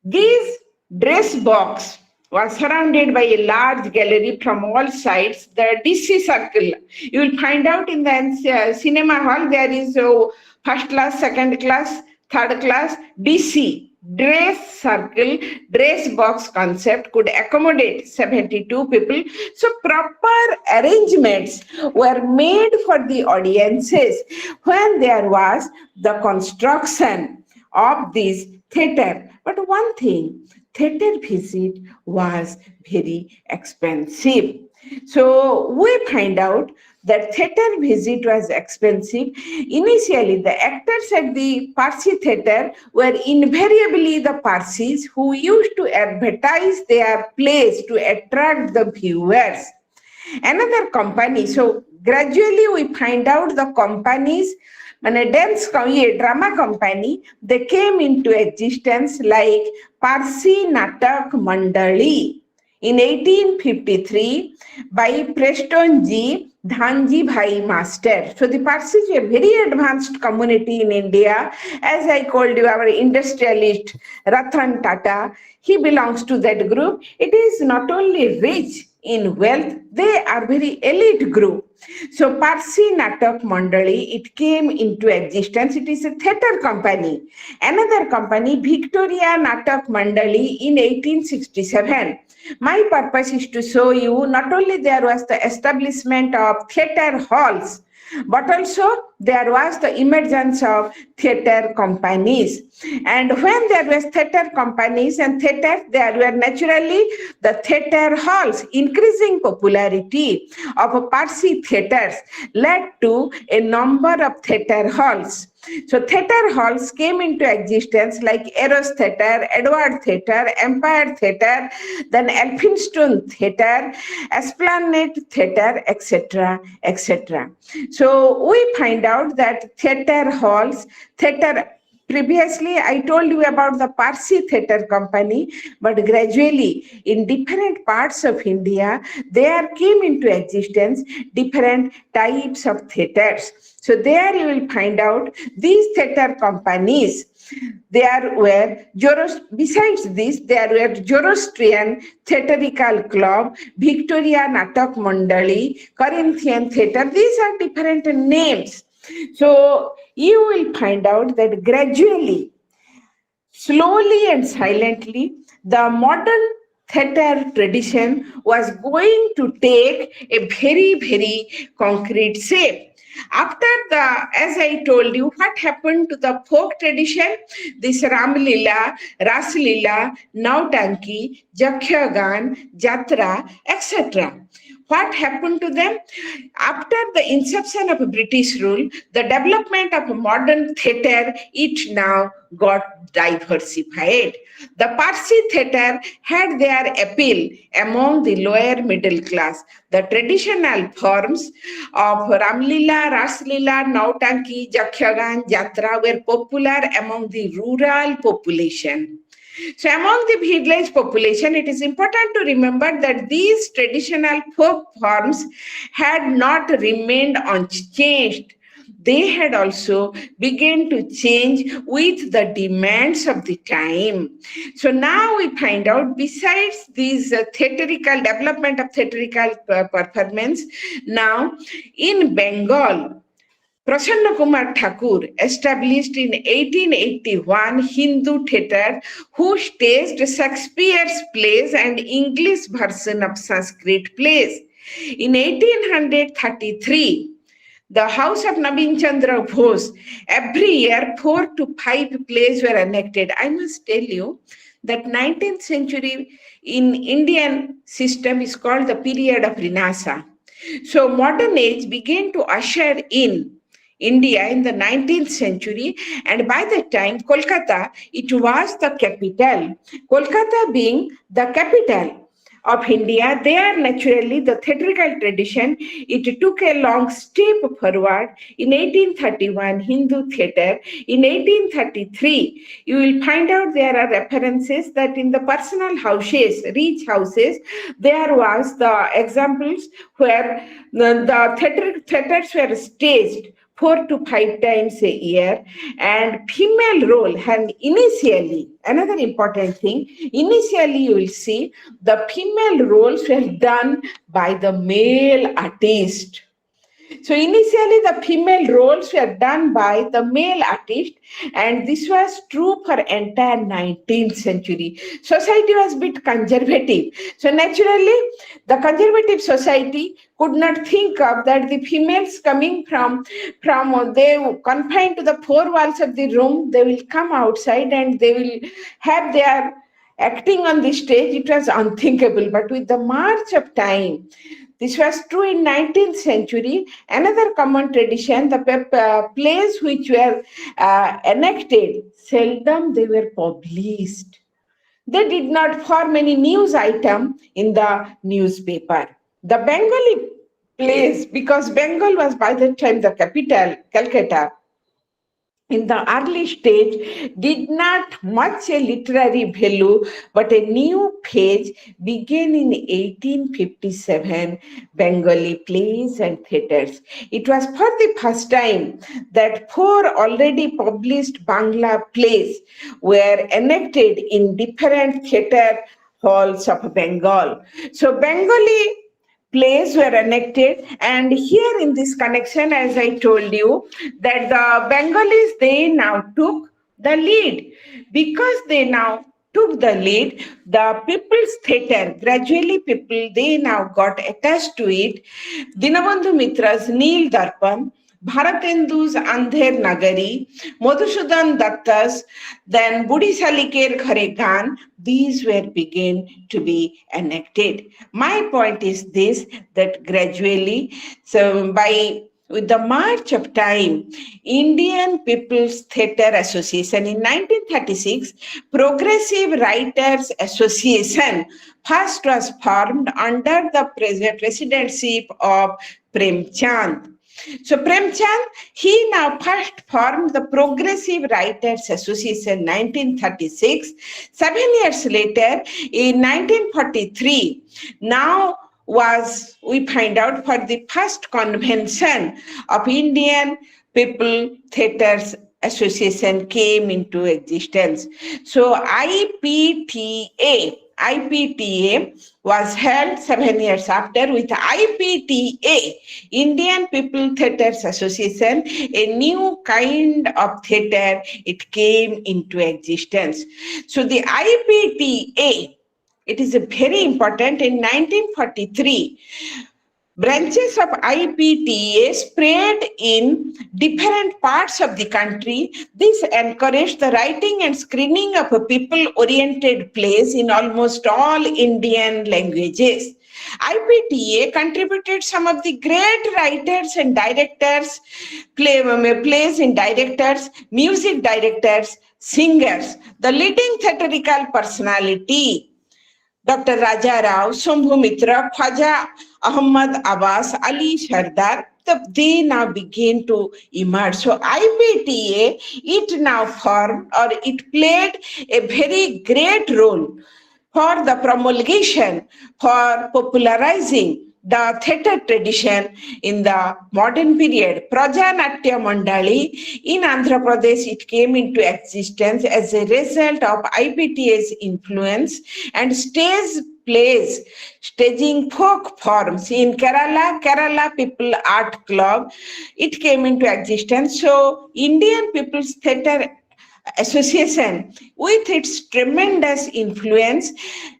This dress box was surrounded by a large gallery from all sides, the DC circle. You will find out in the cinema hall there is first class, second class, third class, DC. Dress circle, dress box concept could accommodate 72 people. So proper arrangements were made for the audiences when there was the construction of this theatre. But one thing, theatre visit was very expensive. So we find out that theatre visit was expensive. Initially, the actors at the Parsi theatre were invariably the Parsis who used to advertise their plays to attract the viewers. Another company, so gradually we find out the companies, drama company, they came into existence like Parsi Natak Mandali in 1853 by Prestonji Dhanji Bhai Master. So the Parsis are a very advanced community in India. As I called you, our industrialist Ratan Tata, he belongs to that group. It is not only rich in wealth, they are very elite group. So Parsi Natak Mandali, it came into existence. It is a theatre company. Another company, Victoria Natak Mandali in 1867. My purpose is to show you not only there was the establishment of theatre halls, but also there was the emergence of theatre companies. And when there was theatre companies and theatre, there were naturally the theatre halls. Increasing popularity of Parsi theatres led to a number of theatre halls. So theatre halls came into existence like Eros Theatre, Edward Theatre, Empire Theatre, then Elphinstone Theatre, Esplanade Theatre, etc., etc. So we find out that theatre halls, previously, I told you about the Parsi theatre company, but gradually in different parts of India, there came into existence different types of theatres. So there you will find out these theatre companies. There were, besides this, there were Zoroastrian Theatrical Club, Victoria Natak Mandali, Corinthian Theatre. These are different names. So you will find out that gradually, slowly and silently, the modern theatre tradition was going to take a very, very concrete shape. After as I told you, what happened to the folk tradition? This Ram Lila, Ras Lila, Nautanki, Jakhyagan, Jatra, etc. What happened to them? After the inception of British rule, the development of modern theatre, it now got diversified. The Parsi theatre had their appeal among the lower middle class. The traditional forms of Ramlila, Raslila, Nautanki, Jakhyagan, Jatra were popular among the rural population. So, among the village population, it is important to remember that these traditional folk forms had not remained unchanged. They had also begun to change with the demands of the time. So now we find out, besides these theatrical development of theatrical performance, now in Bengal, Prasanna Kumar Thakur established in 1881 Hindu theatre, who staged Shakespeare's plays and English version of Sanskrit plays. In 1833, the house of Nabin Chandra Bose, every year 4 to 5 plays were enacted. I must tell you that 19th century in Indian system is called the period of Renaissance. So modern age began to usher in India in the 19th century, and by that time, Kolkata, it was the capital. Kolkata being the capital of India, there naturally the theatrical tradition, it took a long step forward. In 1831, Hindu theatre. In 1833, you will find out there are references that in the personal houses, rich houses, there was the examples where the theatres were staged 4 to 5 times a year, and female role. And initially, another important thing, initially you will see the female roles were done by the male artist. So initially the female roles were done by the male artist, and this was true for entire 19th century. Society was a bit conservative. So naturally, the conservative society could not think of that the females coming from they confined to the four walls of the room, they will come outside and they will have their acting on the stage. It was unthinkable. But with the march of time, this was true in 19th century. Another common tradition, the plays which were enacted, seldom they were published. They did not form any news item in the newspaper. The Bengali plays, because Bengal was by that time the capital, Calcutta, in the early stage did not much a literary value, but a new phase began in 1857, Bengali plays and theatres. It was for the first time that 4 already published Bangla plays were enacted in different theatre halls of Bengal. So Bengali plays were enacted, and here in this connection, as I told you, that the Bengalis, they now took the lead. Because they now took the lead, the people's theatre, gradually people, they now got attached to it. Dinabandhu Mitra's Neel Darpan, Bharatendu's Andher Nagari, Madhusudan Datta's, then Budi Saliker Ghare Gaan, these were began to be enacted. My point is this, that gradually, so with the march of time, Indian People's Theatre Association in 1936, Progressive Writers Association first was formed under the presidency of Prem Chand. So Premchand, he now first formed the Progressive Writers Association 1936. 7 years later, in 1943, now we find out for the first convention of Indian People Theatres Association came into existence. So IPTA was held 7 years after. With IPTA, Indian People Theatres Association, a new kind of theatre, it came into existence. So the IPTA, it is very important. In 1943, Branches of IPTA spread in different parts of the country. This encouraged the writing and screening of people-oriented plays in almost all Indian languages. IPTA contributed some of the great writers and directors, plays in directors, music directors, singers, the leading theatrical personality Dr. Raja Rao, Shambhu Mitra, Khwaja Ahmad Abbas, Ali Sardar, they now begin to emerge. So IPTA, it now formed or it played a very great role for the promulgation, for popularizing the theatre tradition in the modern period. Prajanatya Mandali in Andhra Pradesh, it came into existence as a result of IPTA's influence and stage plays, staging folk forms in Kerala People Art Club, it came into existence. So Indian People's Theatre Association, with its tremendous influence,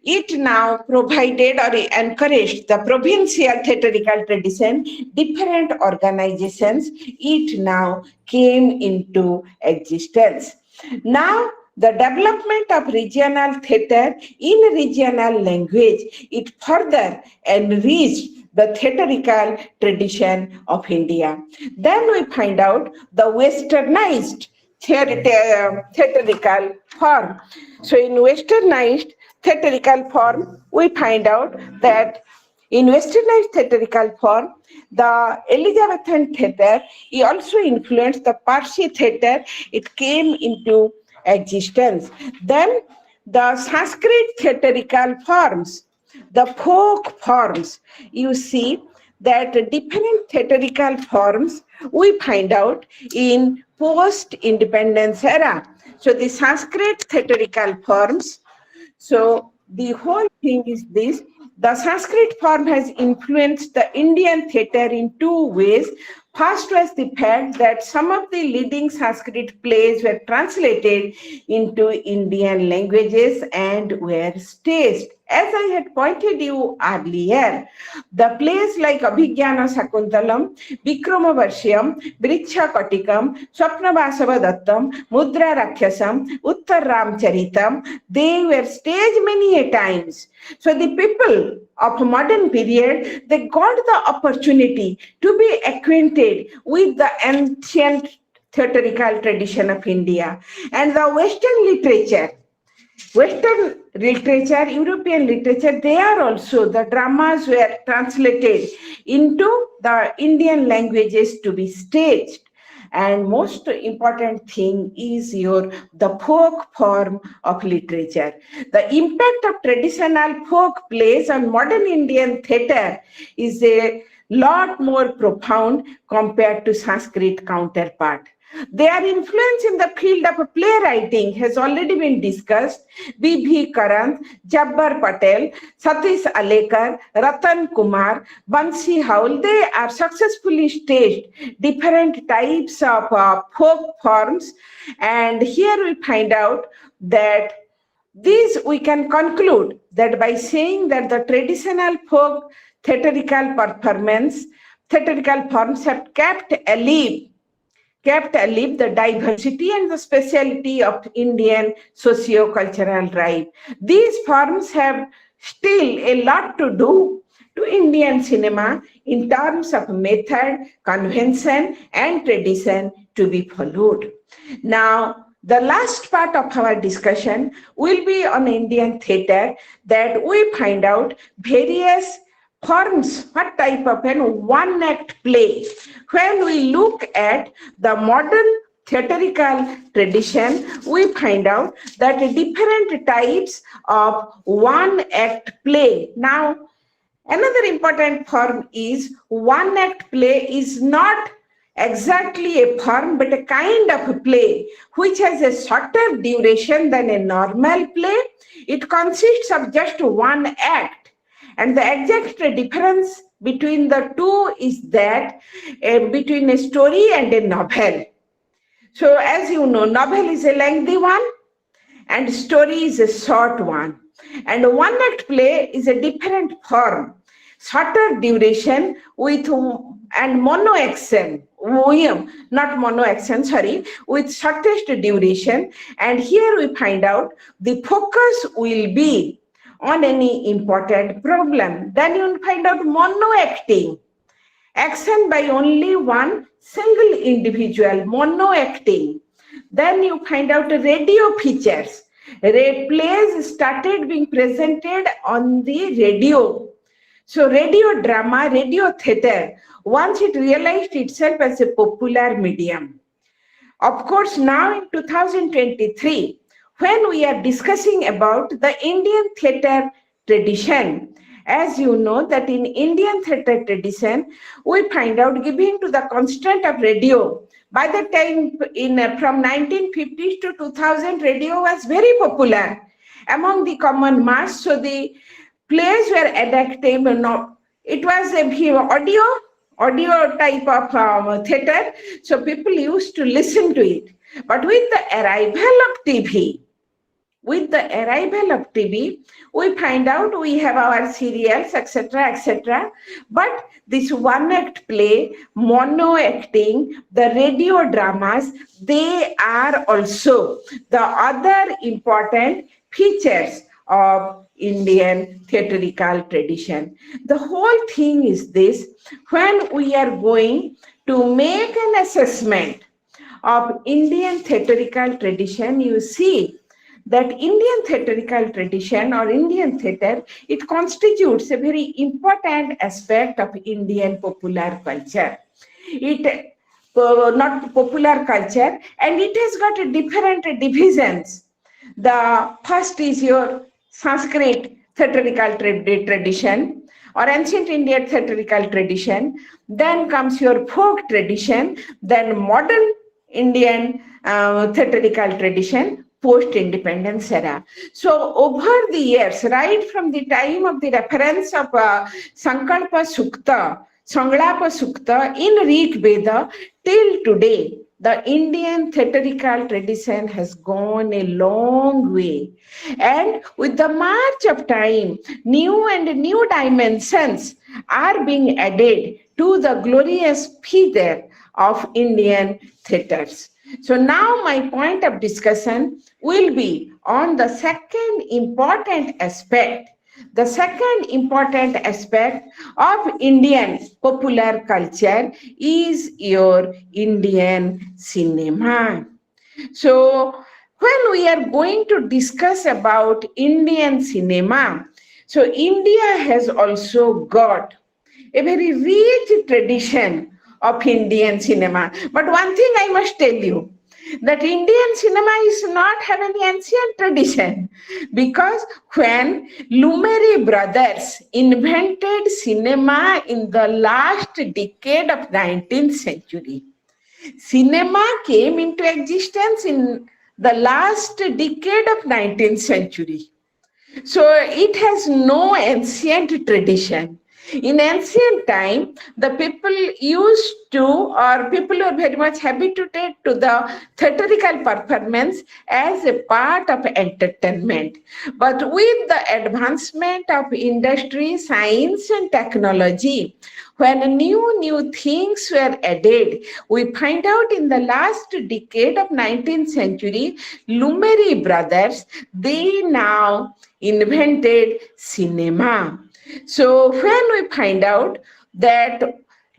it now provided or encouraged the provincial theatrical tradition, different organizations, it now came into existence. Now, the development of regional theatre in regional language, it further enriched the theatrical tradition of India. Then we find out the westernized theatrical form. So in westernized theatrical form, we find out that in westernized theatrical form, the Elizabethan theatre also influenced the Parsi theatre. It came into existence. Then the Sanskrit theatrical forms, the folk forms, you see that different theatrical forms we find out in post-independence era. So the Sanskrit theatrical forms, so the whole thing is this. The Sanskrit form has influenced the Indian theatre in two ways. First was the fact that some of the leading Sanskrit plays were translated into Indian languages and were staged. As I had pointed you earlier, the plays like Abhigyana Sakuntalam, Vikramavarshiyam, Vriksha Katikam, Swapnavasava Dattam, Mudra Rakshasam, Uttar Ramcharitam, they were staged many a times. So the people of modern period, they got the opportunity to be acquainted with the ancient theatrical tradition of India and the Western literature, European literature, they are also, the dramas were translated into the Indian languages to be staged. And most important thing is the folk form of literature. The impact of traditional folk plays on modern Indian theatre is a lot more profound compared to Sanskrit counterpart. Their influence in the field of playwriting has already been discussed. B.B. Karant, Jabbar Patel, Satish Alekar, Ratan Kumar, Bansi Haul, they are successfully staged different types of folk forms. And here we find out that this we can conclude that by saying that the traditional folk theatrical forms have kept alive the diversity and the speciality of Indian socio-cultural life. These forms have still a lot to do to Indian cinema in terms of method, convention, and tradition to be followed. Now, the last part of our discussion will be on Indian theatre, that we find out various forms, what type of an one-act play. When we look at the modern theatrical tradition, we find out that different types of one-act play. Now, another important form is one-act play is not exactly a form, but a kind of a play which has a shorter duration than a normal play. It consists of just one act. And the exact difference between the two is that between a story and a novel. So as you know, novel is a lengthy one and story is a short one. And one act play is a different form. shorter duration with and mono action, not mono action, sorry, with shortest duration. And here we find out the focus will be on any important problem. Then you will find out mono acting, action by only one single individual, mono acting. Then you find out the radio features. Plays started being presented on the radio. So radio drama, radio theatre, once it realized itself as a popular medium. Of course, now in 2023, when we are discussing about the Indian theatre tradition, as you know that in Indian theatre tradition, we find out giving to the constant of radio. By the time from 1950s to 2000, radio was very popular among the common mass. So the plays were adapted. No, it was a audio type of theatre. So people used to listen to it. But with the arrival of TV, we find out we have our serials, etc., etc. But this one-act play, mono acting, the radio dramas, they are also the other important features of Indian theatrical tradition. The whole thing is this: when we are going to make an assessment of Indian theatrical tradition, you see that Indian theatrical tradition or Indian theatre, it constitutes a very important aspect of Indian popular culture. It not popular culture, and it has got different divisions. The first is your Sanskrit theatrical tradition or ancient Indian theatrical tradition. Then comes your folk tradition. Then modern Indian theatrical tradition, post-independence era. So over the years, right from the time of the reference of Sankalpa Sukta, Sanglapa Sukta in Rig Veda till today, the Indian theatrical tradition has gone a long way. And with the march of time, new dimensions are being added to the glorious feather of Indian theatres. So now my point of discussion will be on the second important aspect. The second important aspect of Indian popular culture is your Indian cinema. So when we are going to discuss about Indian cinema, so India has also got a very rich tradition of Indian cinema. But one thing I must tell you, that Indian cinema is not have any ancient tradition, because when Lumberi brothers invented cinema in the last decade of 19th century, cinema came into existence in the last decade of 19th century. So it has no ancient tradition. In ancient time, the people used to, or people were very much habituated to the theatrical performance as a part of entertainment. But with the advancement of industry, science and technology, when new things were added, we find out in the last decade of 19th century, Lumberi brothers, they now invented cinema. So when we find out that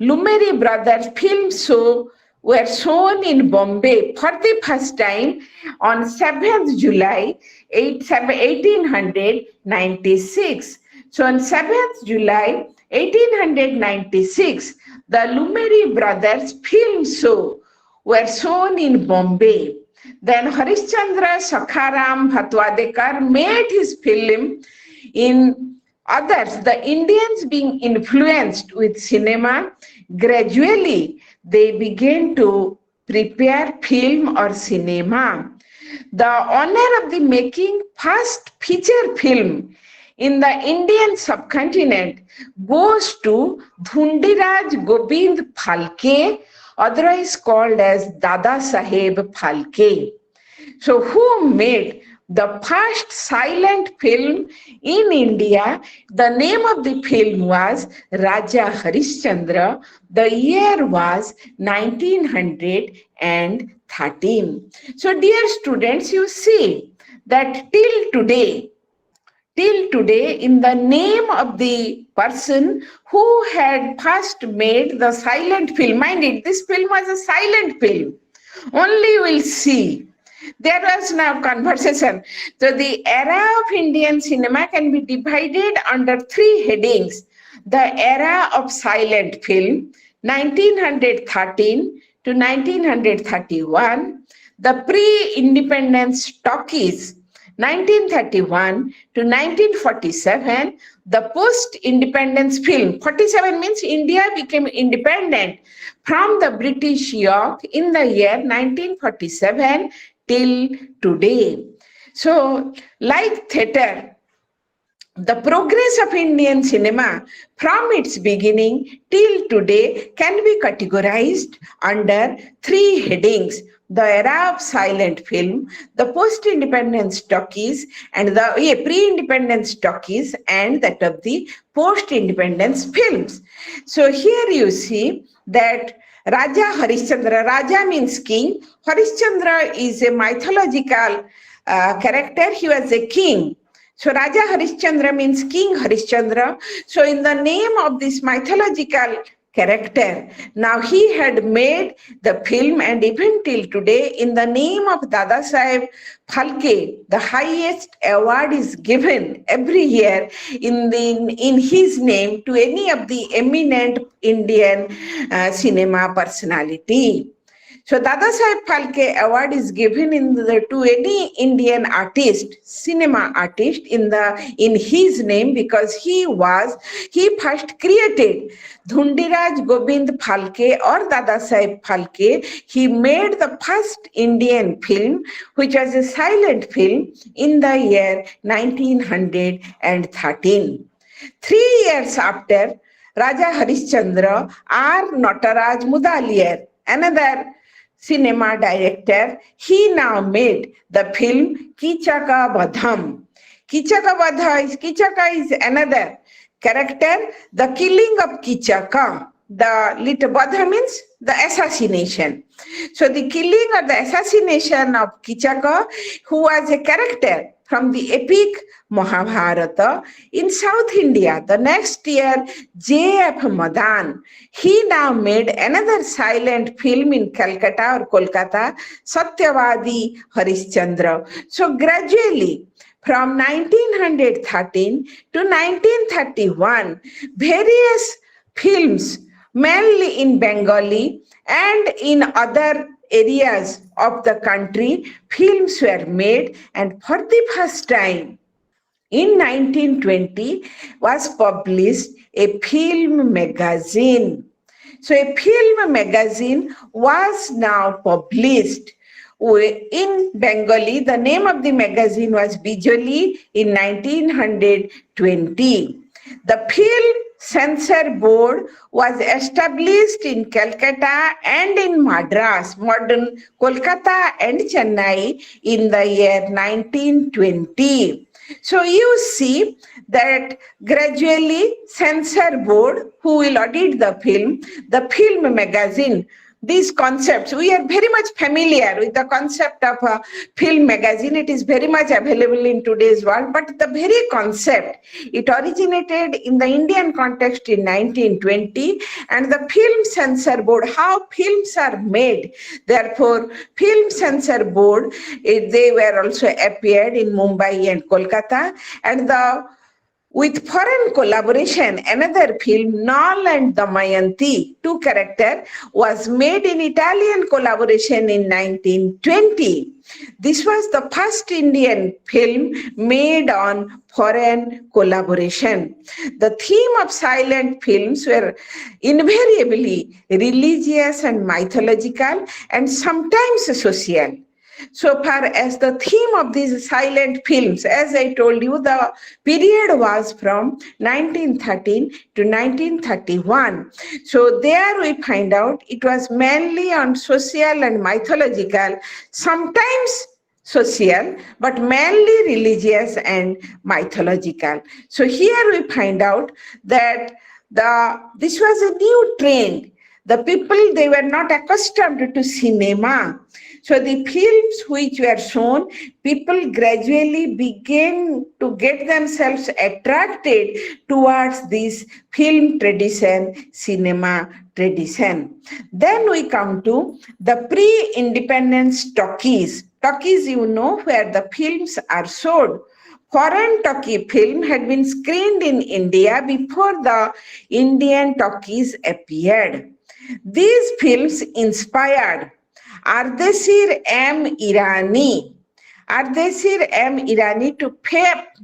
Lumberi brothers film show were shown in Bombay for the first time on 7th July 1896. So on 7th July 1896, the Lumberi brothers film show were shown in Bombay. Then Harishchandra Sakharam Bhatwadekar made his film in others. The Indians being influenced with cinema, gradually they began to prepare film or cinema. The honor of the making first feature film in the Indian subcontinent goes to Dhundiraj Gobind Phalke, otherwise called as Dada Saheb Phalke. So who made The first silent film in India, the name of the film was Raja Harishchandra. The year was 1913. So, dear students, you see that till today, in the name of the person who had first made the silent film, mind it, this film was a silent film. Only we'll see. There was now conversation. So the era of Indian cinema can be divided under three headings. The era of silent film, 1913 to 1931, the pre-independence talkies, 1931 to 1947, the post-independence film. 47 means India became independent from the British yoke in the year 1947 till today. So, like theatre, the progress of Indian cinema from its beginning till today can be categorized under three headings: the era of silent film, the post-independence talkies, and the pre-independence talkies, and that of the post-independence films. So here you see that Raja Harishchandra, Raja means king, Harishchandra is a mythological character, he was a king. So Raja Harishchandra means King Harishchandra. So in the name of this mythological character, now he had made the film, and even till today, in the name of Dada Saheb Phalke, the highest award is given every year in his name to any of the eminent Indian cinema personality. So Dada Saheb Phalke award is given to any Indian artist, cinema artist, in his name, because he first created Dhundiraj Gobind Phalke or Dada Saheb Phalke. He made the first Indian film, which was a silent film, in the year 1913. 3 years after Raja Harishchandra, R. Nataraj Mudaliar, another cinema director, he now made the film Kichaka Vadham. Kichaka is another character, the killing of Kichaka. The little Vadha means the assassination. So the killing or the assassination of Kichaka, who was a character from the epic Mahabharata in South India. The next year, J.F. Madan, he now made another silent film in Calcutta or Kolkata, Satyavadi Harishchandra. So gradually, from 1913 to 1931, various films, mainly in Bengali and in other areas of the country, films were made, and for the first time in 1920 was published a film magazine. So a film magazine was now published in Bengali. The name of the magazine was Bijoli in 1920. The film censor board was established in Calcutta and in Madras, modern Kolkata and Chennai, in the year 1920. So you see that gradually censor board, who will audit the film magazine, these concepts, we are very much familiar with the concept of a film magazine. It is very much available in today's world, but the very concept, it originated in the Indian context in 1920, and the film censor board, how films are made. Therefore, film censor board, they were also appeared in Mumbai and Kolkata, and with foreign collaboration, another film, Nal and Damayanti, two characters, was made in Italian collaboration in 1920. This was the first Indian film made on foreign collaboration. The theme of silent films were invariably religious and mythological, and sometimes social. So far as the theme of these silent films, as I told you, the period was from 1913 to 1931. So there we find out it was mainly on social and mythological, sometimes social, but mainly religious and mythological. So here we find out that this was a new trend. The people, they were not accustomed to cinema. So the films which were shown, people gradually began to get themselves attracted towards this film tradition, cinema tradition. Then we come to the pre-independence talkies. Talkies, you know, where the films are showed. Foreign talkie film had been screened in India before the Indian talkies appeared. These films inspired Ardeshir M. Irani. Ardeshir M. Irani to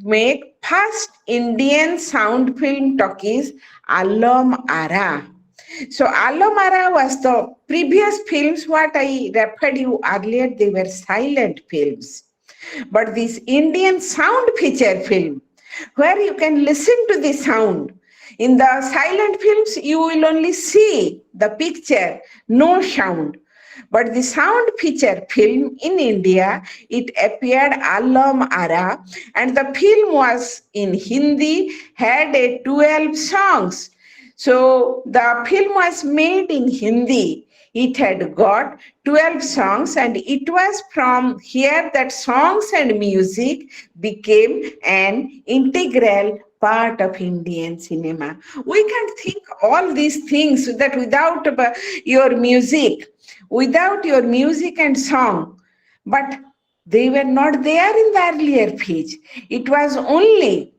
make first Indian sound film talkies Alam Ara. So Alam Ara was the previous films what I referred you earlier, they were silent films. But this Indian sound feature film, where you can listen to the sound. In the silent films, you will only see the picture, no sound. But the sound feature film in India, it appeared Alam Ara, and the film was in Hindi, had a 12 songs. So the film was made in Hindi. It had got 12 songs, and it was from here that songs and music became an integral part of Indian cinema. We can't think all these things that without your music and song, but they were not there in the earlier page. It was only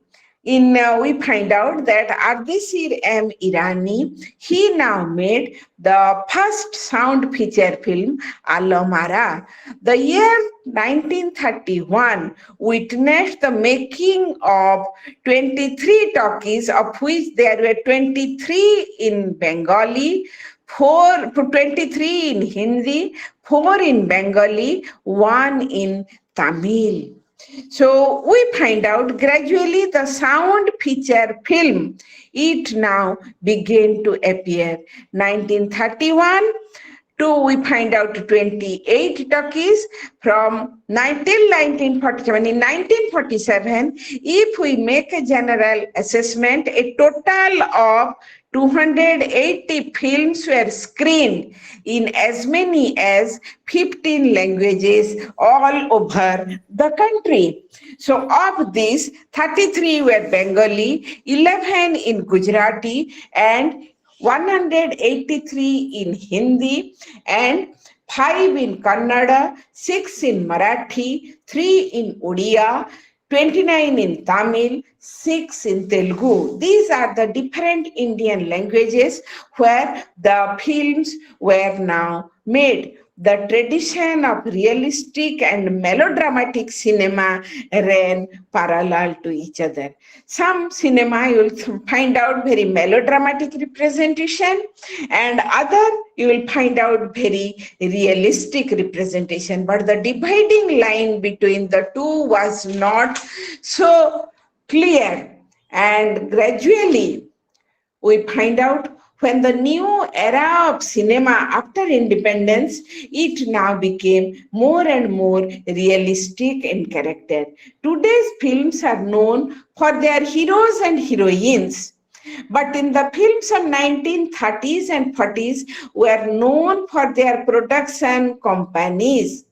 we find out that Ardeshir M. Irani, he now made the first sound feature film, Alomara. The year 1931 witnessed the making of 23 talkies, of which there were 23 in Bengali, 23 in Hindi, 4 in Bengali, 1 in Tamil. So we find out gradually the sound feature film, it now began to appear. 1931 to we find out 28 talkies from 1947. In 1947, if we make a general assessment, a total of 280 films were screened in as many as 15 languages all over the country. So of these, 33 were Bengali, 11 in Gujarati, and 183 in Hindi, and 5 in Kannada, 6 in Marathi, 3 in Odia, 29 in Tamil, 6 in Telugu. These are the different Indian languages where the films were now made. The tradition of realistic and melodramatic cinema ran parallel to each other. Some cinema you will find out very melodramatic representation, and other you will find out very realistic representation. But the dividing line between the two was not so clear, and gradually we find out when the new era of cinema after independence, it now became more and more realistic in character. Today's films are known for their heroes and heroines, but in the films of 1930s and 40s were known for their production companies.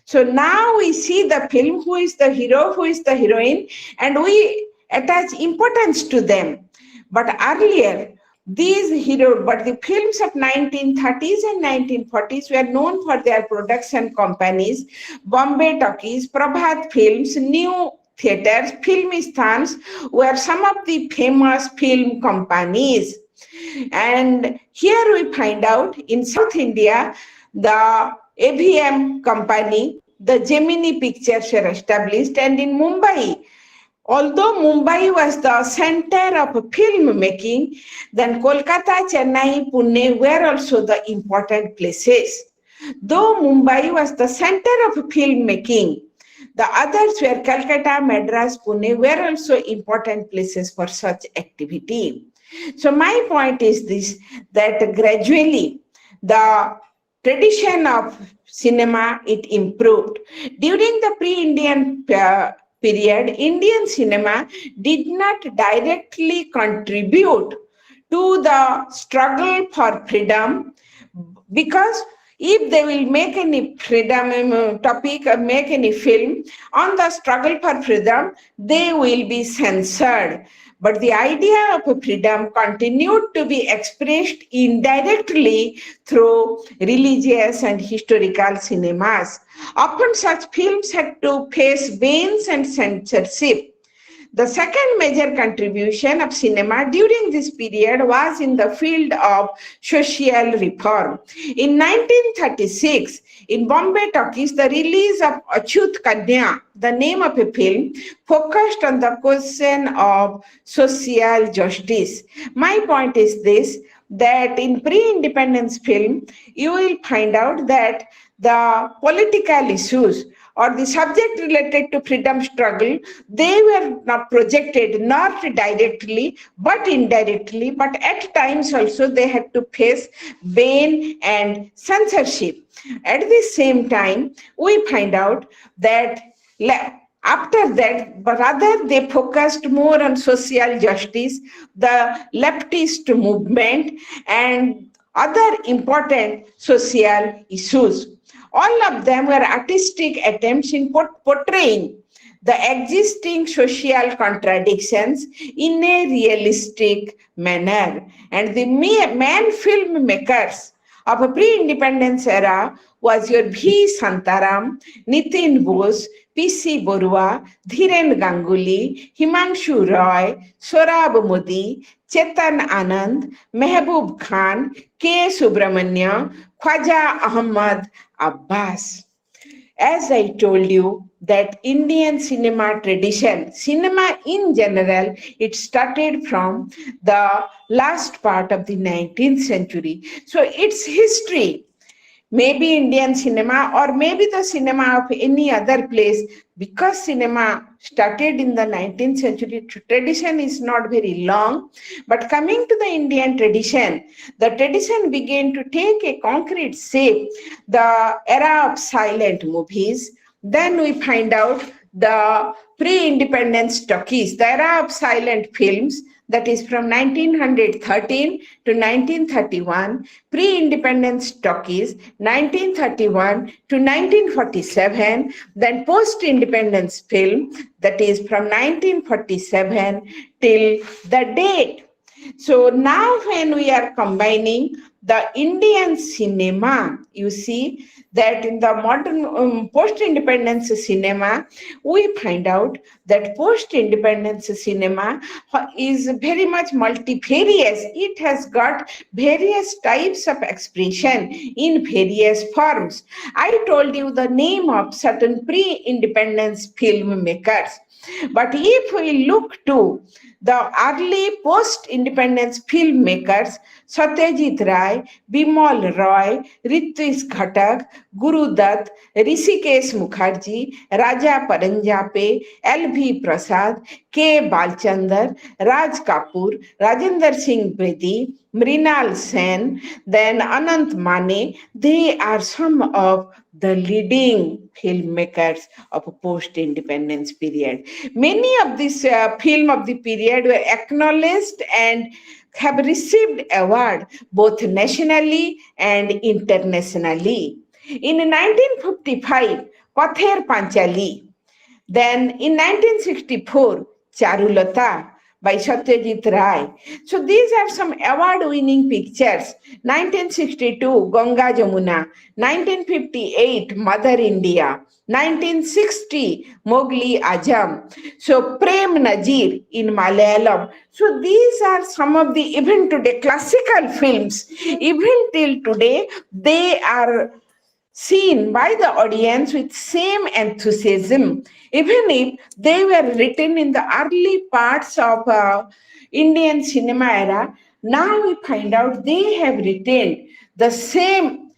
So now we see the film, who is the hero, who is the heroine, and we attach importance to them. But earlier, but the films of 1930s and 1940s were known for their production companies, Bombay Talkies, Prabhat Films, New Theatres, Filmistans were some of the famous film companies. And here we find out in South India, the AVM company, the Gemini Pictures were established, and in Mumbai, although Mumbai was the center of filmmaking, then Kolkata, Chennai, Pune were also the important places. Though Mumbai was the center of filmmaking, the others were Calcutta, Madras, Pune were also important places for such activity. So my point is this, that gradually the tradition of cinema, it improved. During the pre-Indian period, Indian cinema did not directly contribute to the struggle for freedom, because if they will make any freedom topic or make any film on the struggle for freedom, they will be censored. But the idea of freedom continued to be expressed indirectly through religious and historical cinemas. Often such films had to face bans and censorship. The second major contribution of cinema during this period was in the field of social reform. In 1936, in Bombay Talkies, the release of Achut Kanya, the name of a film, focused on the question of social justice. My point is this, that in pre-independence film, you will find out that the political issues or the subject related to freedom struggle, they were not projected not directly but indirectly, but at times also they had to face ban and censorship. At the same time, we find out that after that, rather they focused more on social justice, the leftist movement, and other important social issues. All of them were artistic attempts in portraying the existing social contradictions in a realistic manner. And the main filmmakers of a pre-independence era was your V. Santaram, Nitin Bose, P.C. Borua, Dhiren Ganguly, Himanshu Roy, Sorab Modi, Chetan Anand, Mehboob Khan, K. Subramanya, Khwaja Ahmad Abbas. As I told you, that Indian cinema tradition, cinema in general, it started from the last part of the 19th century. So its history, maybe Indian cinema or maybe the cinema of any other place, because cinema started in the 19th century, tradition is not very long. But coming to the Indian tradition, the tradition began to take a concrete shape, the era of silent movies. Then we find out the pre-independence talkies, the era of silent films, that is from 1913 to 1931, pre-independence talkies, 1931 to 1947, then post-independence film, that is from 1947 till the date. So now when we are combining the Indian cinema, you see that in the modern post-independence cinema, we find out that post-independence cinema is very much multifarious. It has got various types of expression in various forms. I told you the name of certain pre-independence filmmakers. But if we look to the early post-independence filmmakers, Satyajit Ray, Bimal Roy, Ritvish Ghatak, Guru Dutt, Rishikesh Mukherjee, Raja Paranjape, L.V. Prasad, K. Balchandar, Raj Kapoor, Rajendra Singh Bedi, Mrinal Sen, then Anant Mane, they are some of the leading filmmakers of a post-independence period. Many of these film of the period were acknowledged and have received award both nationally and internationally. In 1955, Pather Panchali, then in 1964, Charulata by Satyajit Ray. So these are some award-winning pictures. 1962, Ganga Jamuna. 1958, Mother India. 1960, Mowgli Azam. So Prem Nazir in Malayalam. So these are some of the, even today, classical films. Even till today, they are seen by the audience with same enthusiasm, even if they were written in the early parts of Indian cinema era. Now we find out they have retained the same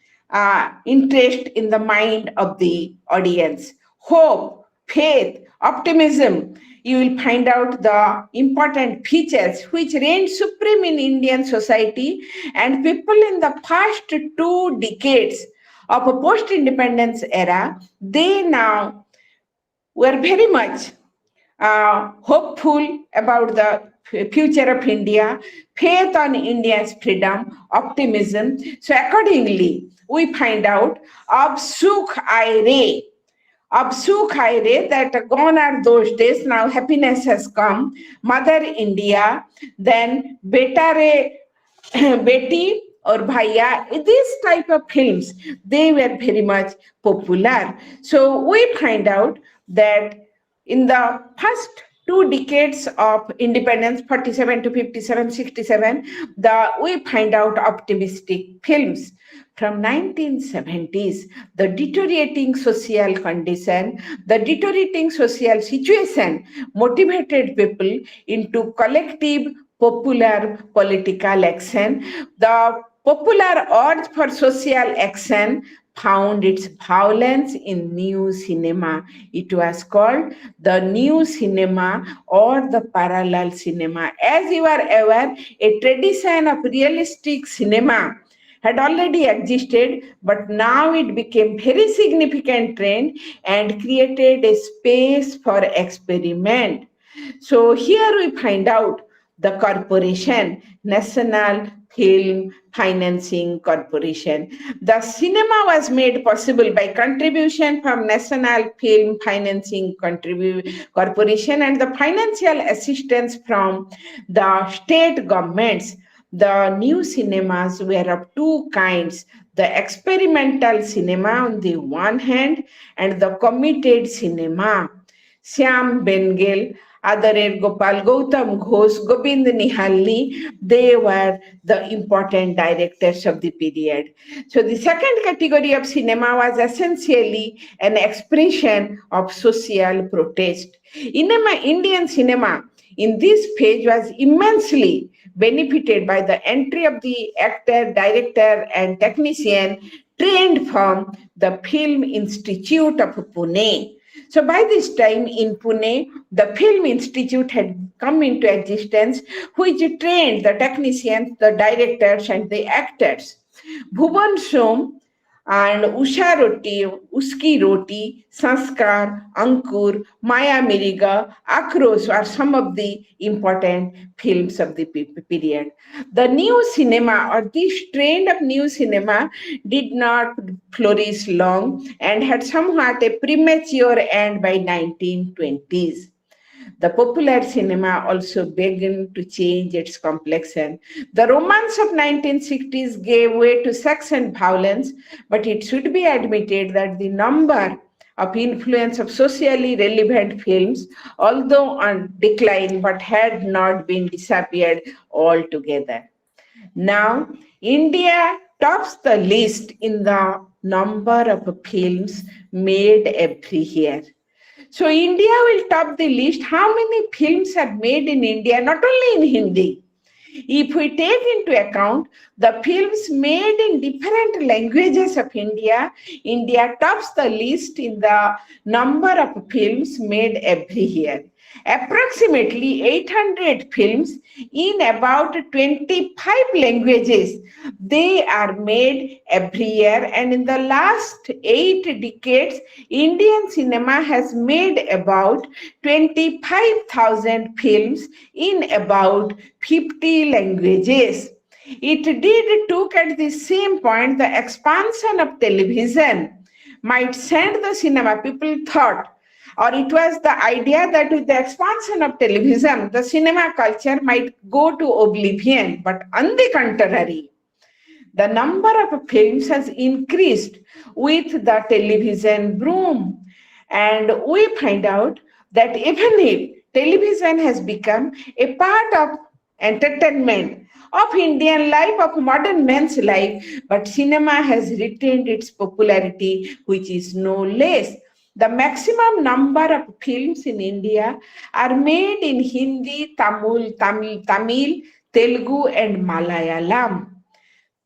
interest in the mind of the audience. Hope, faith, optimism, you will find out the important features which reign supreme in Indian society, and people in the past 2 decades of a post-independence era, they now were very much hopeful about the future of India, faith on India's freedom, optimism. So accordingly, we find out of Sukh Aire, that gone are those days, now happiness has come, Mother India, then Beta Re, Beti or Bhaiya, these type of films, they were very much popular. So we find out that in the first 2 decades of independence, 47 to 57, 67, we find out optimistic films. From 1970s, the deteriorating social condition, the deteriorating social situation motivated people into collective popular political action. The popular urge for social action found its violence in new cinema. It was called the new cinema or the parallel cinema. As you are aware, a tradition of realistic cinema had already existed, but now it became very significant trend and created a space for experiment. So here we find out the corporation, National Film Financing Corporation. The cinema was made possible by contribution from National Film Financing Corporation and the financial assistance from the state governments. The new cinemas were of two kinds, the experimental cinema on the one hand and the committed cinema. Shyam Bengal, Adarer Gopal, Gautam Ghosh, Gobind Nihalni, they were the important directors of the period. So the second category of cinema was essentially an expression of social protest. Indian cinema in this phase was immensely benefited by the entry of the actor, director, and technician trained from the Film Institute of Pune. So by this time in Pune, the Film Institute had come into existence, which trained the technicians, the directors, and the actors. Bhuvan Som and Usha Roti, Uski Roti, Sanskar, Ankur, Maya Miriga, Akrosh are some of the important films of the period. The new cinema or this trend of new cinema did not flourish long and had somewhat a premature end by 1920s. The popular cinema also began to change its complexion. The romance of 1960s gave way to sex and violence, but it should be admitted that the number of influence of socially relevant films, although on decline, but had not been disappeared altogether. Now, India tops the list in the number of films made every year. So India will top the list. How many films are made in India, not only in Hindi? If we take into account the films made in different languages of India, India tops the list in the number of films made every year. Approximately 800 films in about 25 languages. They are made every year, and in the last 8 decades, Indian cinema has made about 25,000 films in about 50 languages. It did took at the same point the expansion of television might send the cinema. People thought, or it was the idea that with the expansion of television, the cinema culture might go to oblivion. But on the contrary, the number of films has increased with the television boom. And we find out that even if television has become a part of entertainment of Indian life, of modern man's life, but cinema has retained its popularity, which is no less. The maximum number of films in India are made in Hindi, Tamil, Telugu, and Malayalam.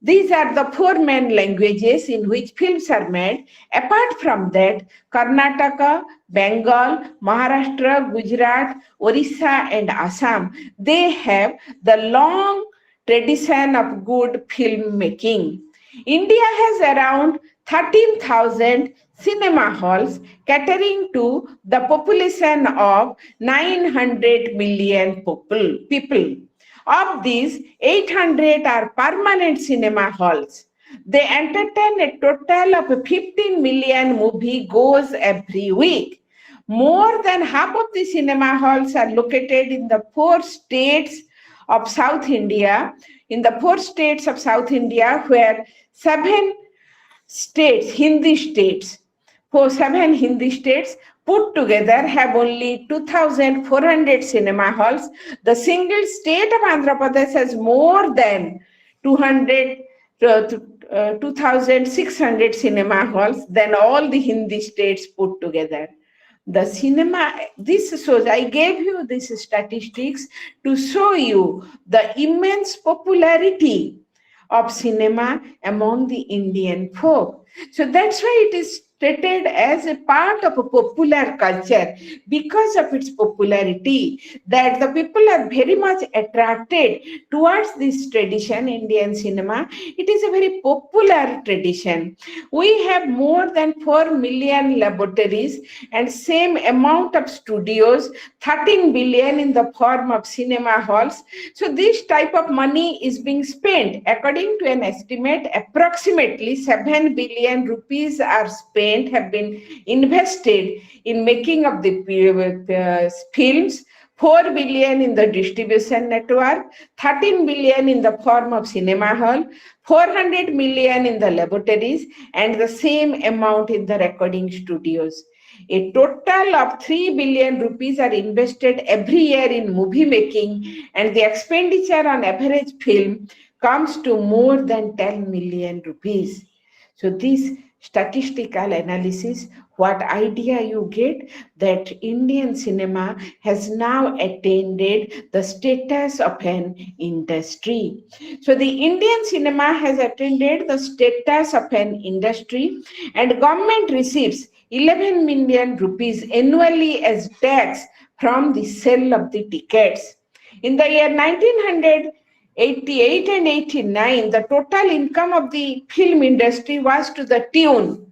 These are the four main languages in which films are made. Apart from that, Karnataka, Bengal, Maharashtra, Gujarat, Orissa, and Assam, they have the long tradition of good film making. India has around 13,000 cinema halls catering to the population of 900 million people. Of these, 800 are permanent cinema halls. They entertain a total of 15 million movie goers every week. More than half of the cinema halls are located in the four states of South India, where Hindi states, for seven Hindi states put together have only 2,400 cinema halls. The single state of Andhra Pradesh has more than 200, 2,600 cinema halls than all the Hindi states put together. The cinema, this shows, I gave you these statistics to show you the immense popularity of cinema among the Indian folk. So that's why it is treated as a part of a popular culture because of its popularity, that the people are very much attracted towards this tradition, Indian cinema. It is a very popular tradition. We have more than 4 million laboratories and same amount of studios, 13 billion in the form of cinema halls. So this type of money is being spent. According to an estimate, approximately 7 billion rupees are spent, have been invested in making of the films, 4 billion in the distribution network, 13 billion in the form of cinema hall, 400 million in the laboratories, and the same amount in the recording studios. A total of 3 billion rupees are invested every year in movie making, and the expenditure on average film comes to more than 10 million rupees. So this statistical analysis, what idea you get, that Indian cinema has now attained the status of an industry. So the Indian cinema has attained the status of an industry, and government receives 11 million rupees annually as tax from the sale of the tickets. In the year 1988 and 89, the total income of the film industry was to the tune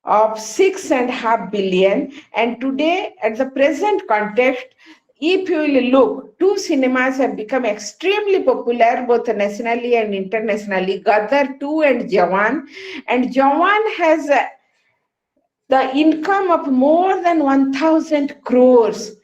of 6.5 billion, and today, at the present context, if you will look, two cinemas have become extremely popular both nationally and internationally, Gadar 2 and Jawan. And Jawan has the income of more than 1,000 crores.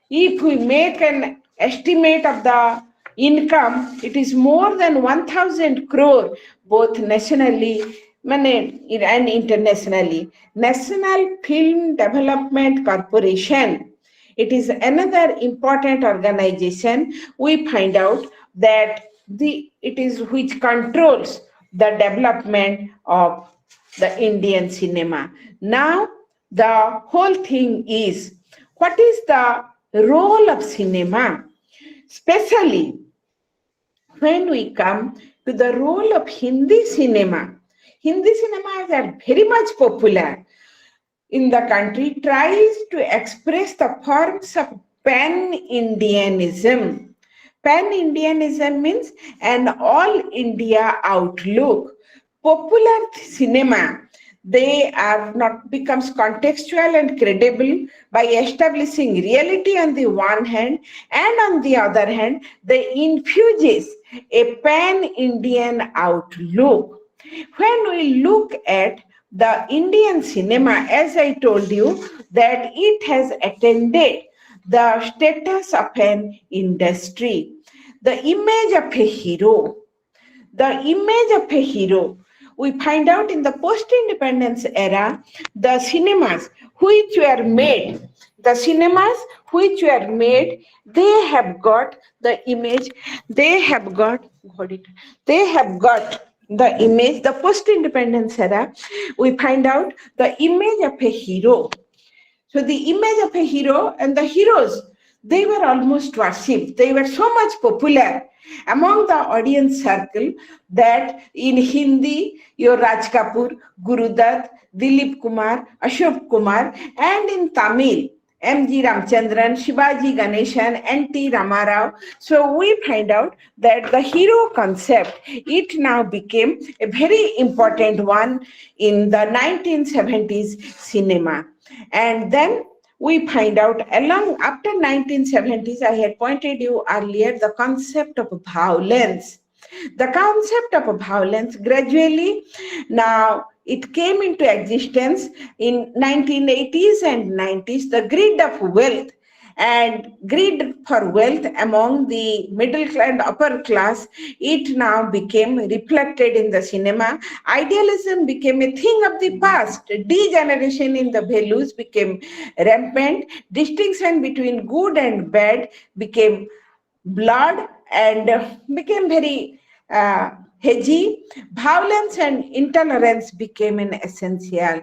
If we make an estimate of the income, it is more than 1,000 crore, both nationally and internationally. National Film Development Corporation, it is another important organization. We find out that it is which controls the development of the Indian cinema. Now, the whole thing is, what is the role of cinema, especially when we come to the role of Hindi cinema. Hindi cinemas are very much popular in the country, tries to express the forms of pan-Indianism. Pan-Indianism means an all-India outlook. Popular cinema, they are not becomes contextual and credible by establishing reality on the one hand, and on the other hand, they infuses a pan-Indian outlook. When we look at the Indian cinema, as I told you, that it has attained the status of an industry. The image of a hero, we find out in the post-independence era, the cinemas which were made, they have got the image, the post-independence era, we find out the image of a hero. So the image of a hero and the heroes, they were almost worshipped. They were so much popular among the audience circle that in Hindi, your Raj Kapoor, Guru Dutt, Dilip Kumar, Ashok Kumar, and in Tamil, M.G. Ramchandran, Shivaji Ganeshan, N.T. Ramarao. So we find out that the hero concept, it now became a very important one in the 1970s cinema. And then we find out along after 1970s, I had pointed you earlier, the concept of violence. The concept of violence gradually now it came into existence in 1980s and 90s. The greed of wealth and greed for wealth among the middle class and upper class, it now became reflected in the cinema. Idealism became a thing of the past. Degeneration in the values became rampant. Distinction between good and bad became blurred and became very hedgy. Violence and intolerance became an essential,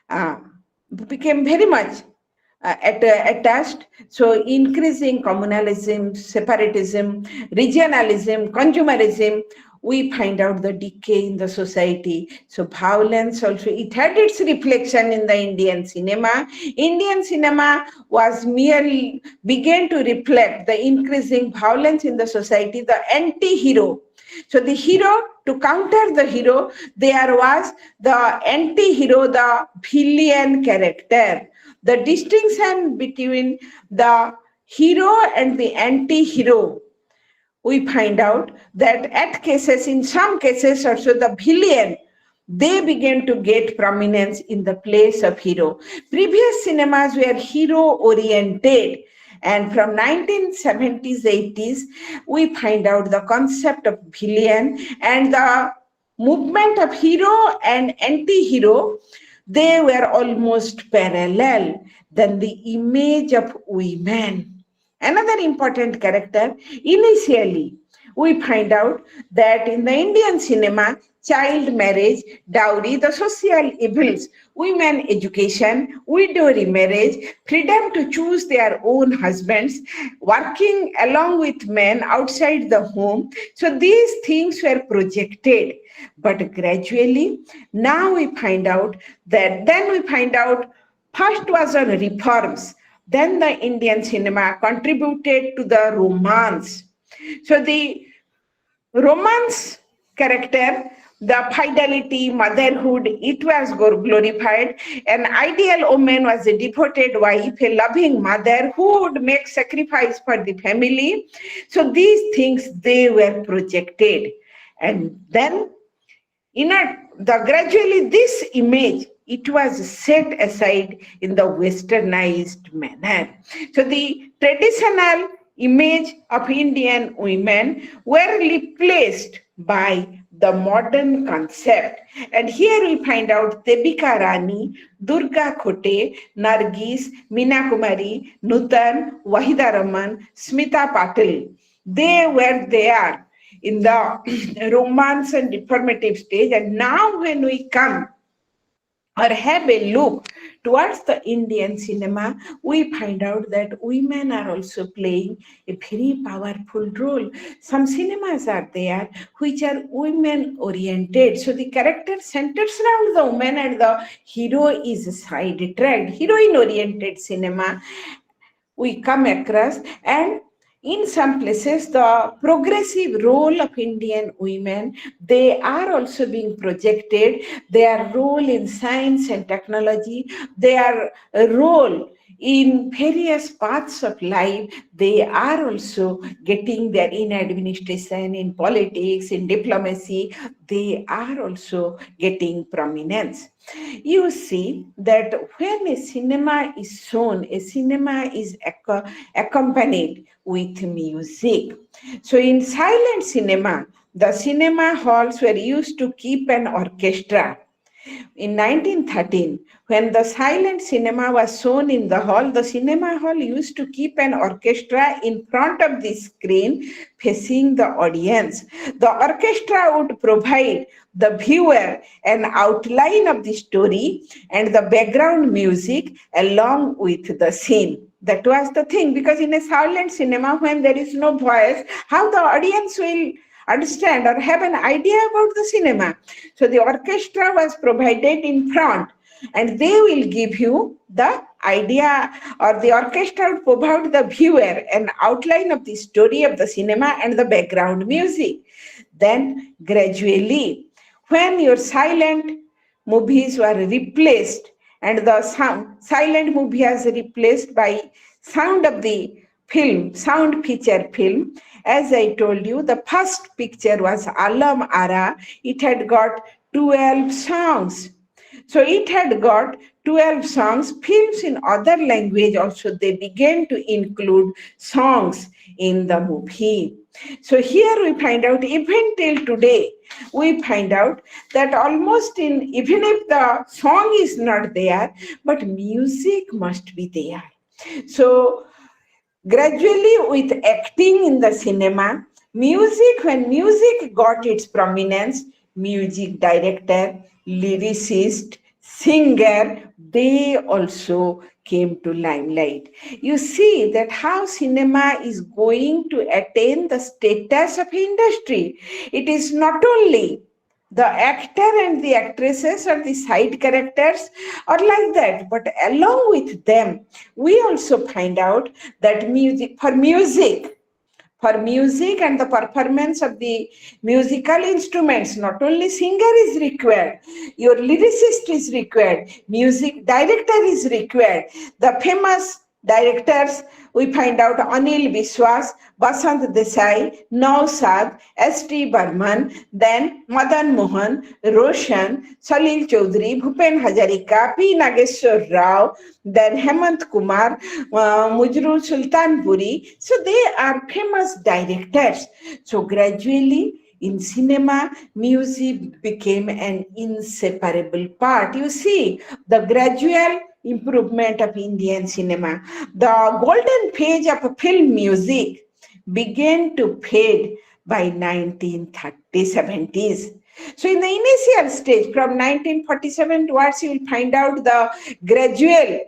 uh, became very much attached. So increasing communalism, separatism, regionalism, consumerism, we find out the decay in the society. So violence also, it had its reflection in the Indian cinema. Indian cinema was merely began to reflect the increasing violence in the society, the anti-hero. So the hero, to counter the hero, there was the anti-hero, the villain character. The distinction between the hero and the anti-hero, we find out that at cases, in some cases also the villain, they began to get prominence in the place of hero. Previous cinemas were hero oriented, and from 1970s 80s we find out the concept of villain and the movement of hero and anti-hero, they were almost parallel. Then the image of women, another important character. Initially, we find out that in the Indian cinema, child marriage, dowry, the social evils, women education, widow remarriage, freedom to choose their own husbands, working along with men outside the home. So these things were projected. But gradually, now we find out that, then we find out first was on reforms, then the Indian cinema contributed to the romance. So the romance character, the fidelity, motherhood, it was glorified. An ideal woman was a devoted wife, a loving mother who would make sacrifice for the family. So these things, they were projected. And then gradually this image, it was set aside in the westernized manner. So the traditional image of Indian women were replaced by the modern concept. And here we find out Debika Rani, Durga Khote, Nargis, Meena Kumari, Nutan, Wahida Raman, Smita Patil. They were there in the romance and informative stage. And now when we come or have a look towards the Indian cinema, we find out that women are also playing a very powerful role. Some cinemas are there which are women oriented. So the character centers around the woman and the hero is sidetracked. Heroine oriented cinema we come across. And in some places, the progressive role of Indian women, they are also being projected. Their role in science and technology, their role in various parts of life, they are also getting their in administration, in politics, in diplomacy, they are also getting prominence. You see that when a cinema is shown, a cinema is accompanied with music. So in silent cinema, the cinema halls were used to keep an orchestra. In 1913, when the silent cinema was shown in the cinema hall used to keep an orchestra in front of the screen facing the audience. The orchestra would provide the viewer an outline of the story and the background music along with the scene. That was the thing, because in a silent cinema, when there is no voice, how the audience will understand or have an idea about the cinema? So the orchestra was provided in front and they will give you the idea or the orchestra would provide the viewer an outline of the story of the cinema and the background music. Then gradually, when your silent movies were replaced and the silent movie has replaced by sound of the film, sound feature film. As I told you, the first picture was Alam Ara. It had got 12 songs. So it had got 12 songs. Films in other language also, they began to include songs in the movie. So here we find out, even till today, we find out that almost even if the song is not there, but music must be there. So gradually, with acting in the cinema, when music got its prominence, music director, lyricist, singer, they also came to limelight. You see that how cinema is going to attain the status of industry. It is not only the actor and the actresses or the side characters are like that, but along with them, we also find out that music and the performance of the musical instruments, not only singer is required, your lyricist is required, music director is required. The famous directors, we find out Anil Biswas, Basant Desai, Nausad, S.T. Burman, then Madan Mohan, Roshan, Salil Chaudhary, Bhupen Hazarika, P. Nageshwar Rao, then Hemant Kumar, Mujru Sultanpuri. So they are famous directors. So gradually in cinema, music became an inseparable part. You see, the gradual improvement of Indian cinema, the golden phase of film music began to fade by 1930s, 70s. So in the initial stage, from 1947 towards, you will find out the gradual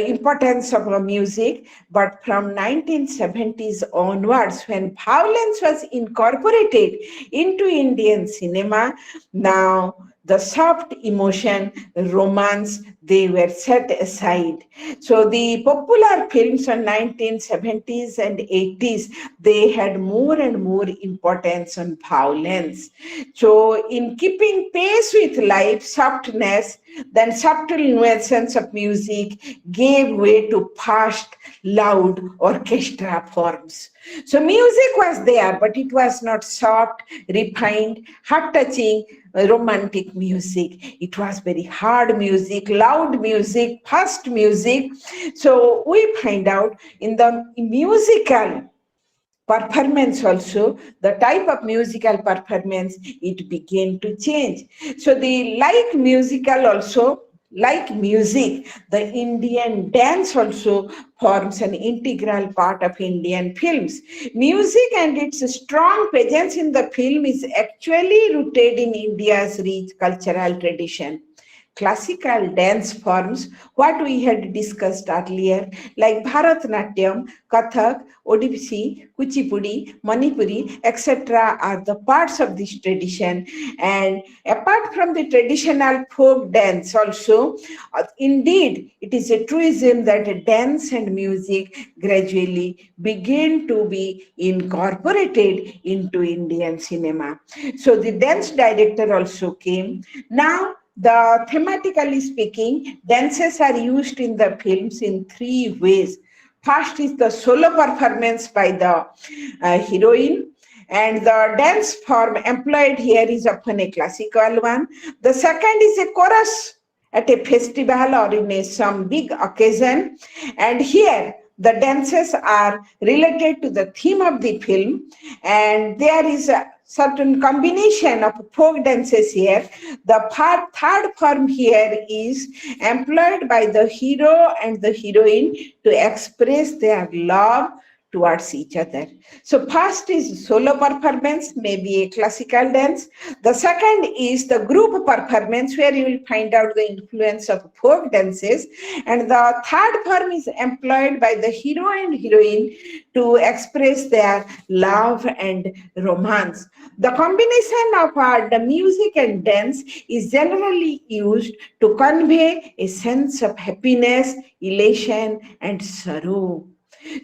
importance of music, but from 1970s onwards, when violence was incorporated into Indian cinema, now the soft emotion, romance, they were set aside. So the popular films on 1970s and 80s, they had more and more importance on violence. So in keeping pace with life, softness, then subtle nuances of music gave way to fast, loud orchestra forms. So music was there, but it was not soft, refined, heart-touching, romantic music. It was very hard music, loud music, fast music. So we find out in the musical performance also, the type of musical performance, it began to change. So the like musical also, like music, the Indian dance also forms an integral part of Indian films. Music and its strong presence in the film is actually rooted in India's rich cultural tradition. Classical dance forms, what we had discussed earlier, like Bharatanatyam, Kathak, Odissi, Kuchipudi, Manipuri, etc., are the parts of this tradition. And apart from the traditional folk dance, also, indeed, it is a truism that dance and music gradually begin to be incorporated into Indian cinema. So the dance director also came. Now, the thematically speaking, dances are used in the films in three ways. First is the solo performance by the heroine, and the dance form employed here is often a classical one. The second is a chorus at a festival or in some big occasion, and here the dances are related to the theme of the film, and there is a certain combination of folk dances here. The third form here is employed by the hero and the heroine to express their love towards each other. So first is solo performance, maybe a classical dance. The second is the group performance, where you will find out the influence of folk dances. And the third form is employed by the hero and heroine to express their love and romance. The combination of the music and dance is generally used to convey a sense of happiness, elation, and sorrow.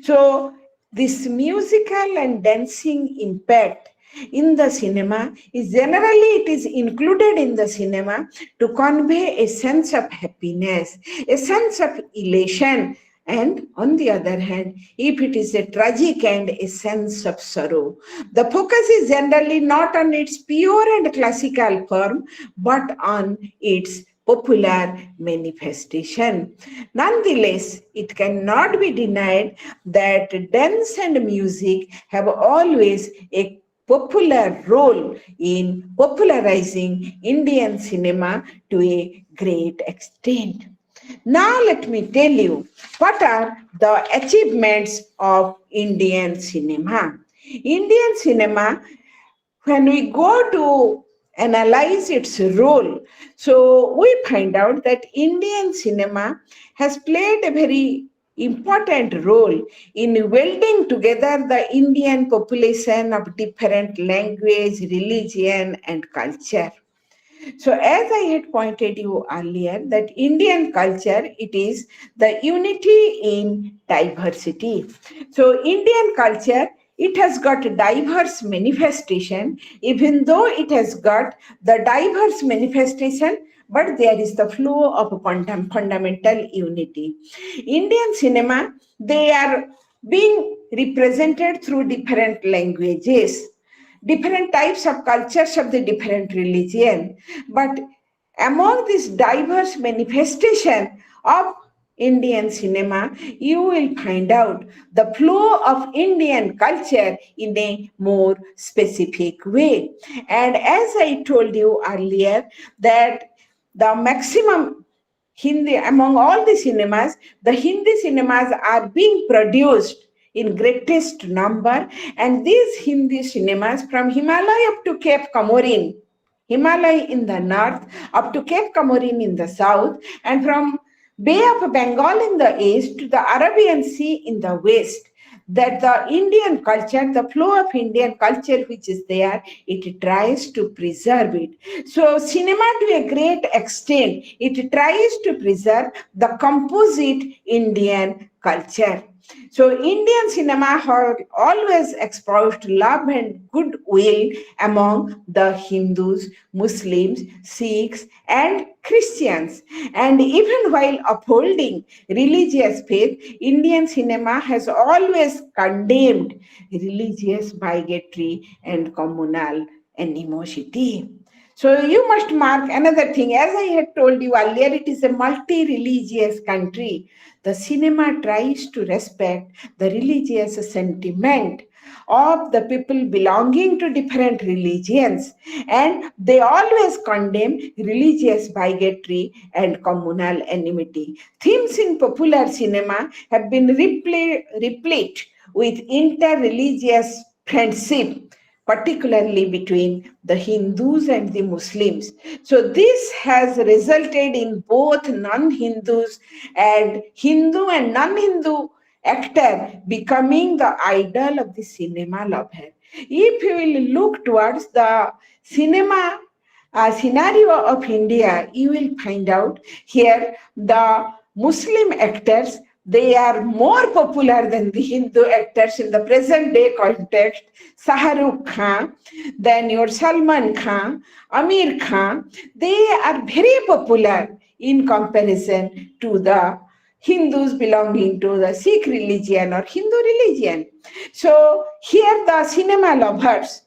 So, this musical and dancing impact in the cinema is generally it is included in the cinema to convey a sense of happiness, a sense of elation, and on the other hand, if it is a tragic and a sense of sorrow. The focus is generally not on its pure and classical form, but on its popular manifestation. Nonetheless, it cannot be denied that dance and music have always a popular role in popularizing Indian cinema to a great extent. Now, let me tell you what are the achievements of Indian cinema. Indian cinema, when we go to analyze its role, so we find out that Indian cinema has played a very important role in welding together the Indian population of different language, religion, and culture. So, as I had pointed you earlier, that Indian culture, it is the unity in diversity. So, Indian culture, it has got a diverse manifestation, even though it has got the diverse manifestation, but there is the flow of fundamental unity. Indian cinema, they are being represented through different languages, different types of cultures of the different religion. But among this diverse manifestation of Indian cinema, you will find out the flow of Indian culture in a more specific way. And as I told you earlier, that the maximum Hindi, among all the cinemas, the Hindi cinemas are being produced in greatest number, and these Hindi cinemas from Himalaya up to Cape Comorin, Himalaya in the north up to Cape Comorin in the south, and from Bay of Bengal in the east to the Arabian Sea in the west, that the Indian culture, the flow of Indian culture which is there, it tries to preserve it. So cinema to a great extent, it tries to preserve the composite Indian culture. So Indian cinema has always espoused love and goodwill among the Hindus, Muslims, Sikhs, and Christians. And even while upholding religious faith, Indian cinema has always condemned religious bigotry and communal animosity. So you must mark another thing. As I had told you earlier, it is a multi-religious country. The cinema tries to respect the religious sentiment of the people belonging to different religions, and they always condemn religious bigotry and communal enmity. Themes in popular cinema have been replete with inter-religious friendship, particularly between the Hindus and the Muslims. So this has resulted in both non-Hindus and Hindu and non-Hindu actor becoming the idol of the cinema lover. If you will look towards the cinema scenario of India, you will find out here the Muslim actors, they are more popular than the Hindu actors in the present day context. Shahrukh Khan, then your Salman Khan, Amir Khan, they are very popular in comparison to the Hindus belonging to the Sikh religion or Hindu religion. So here the cinema lovers,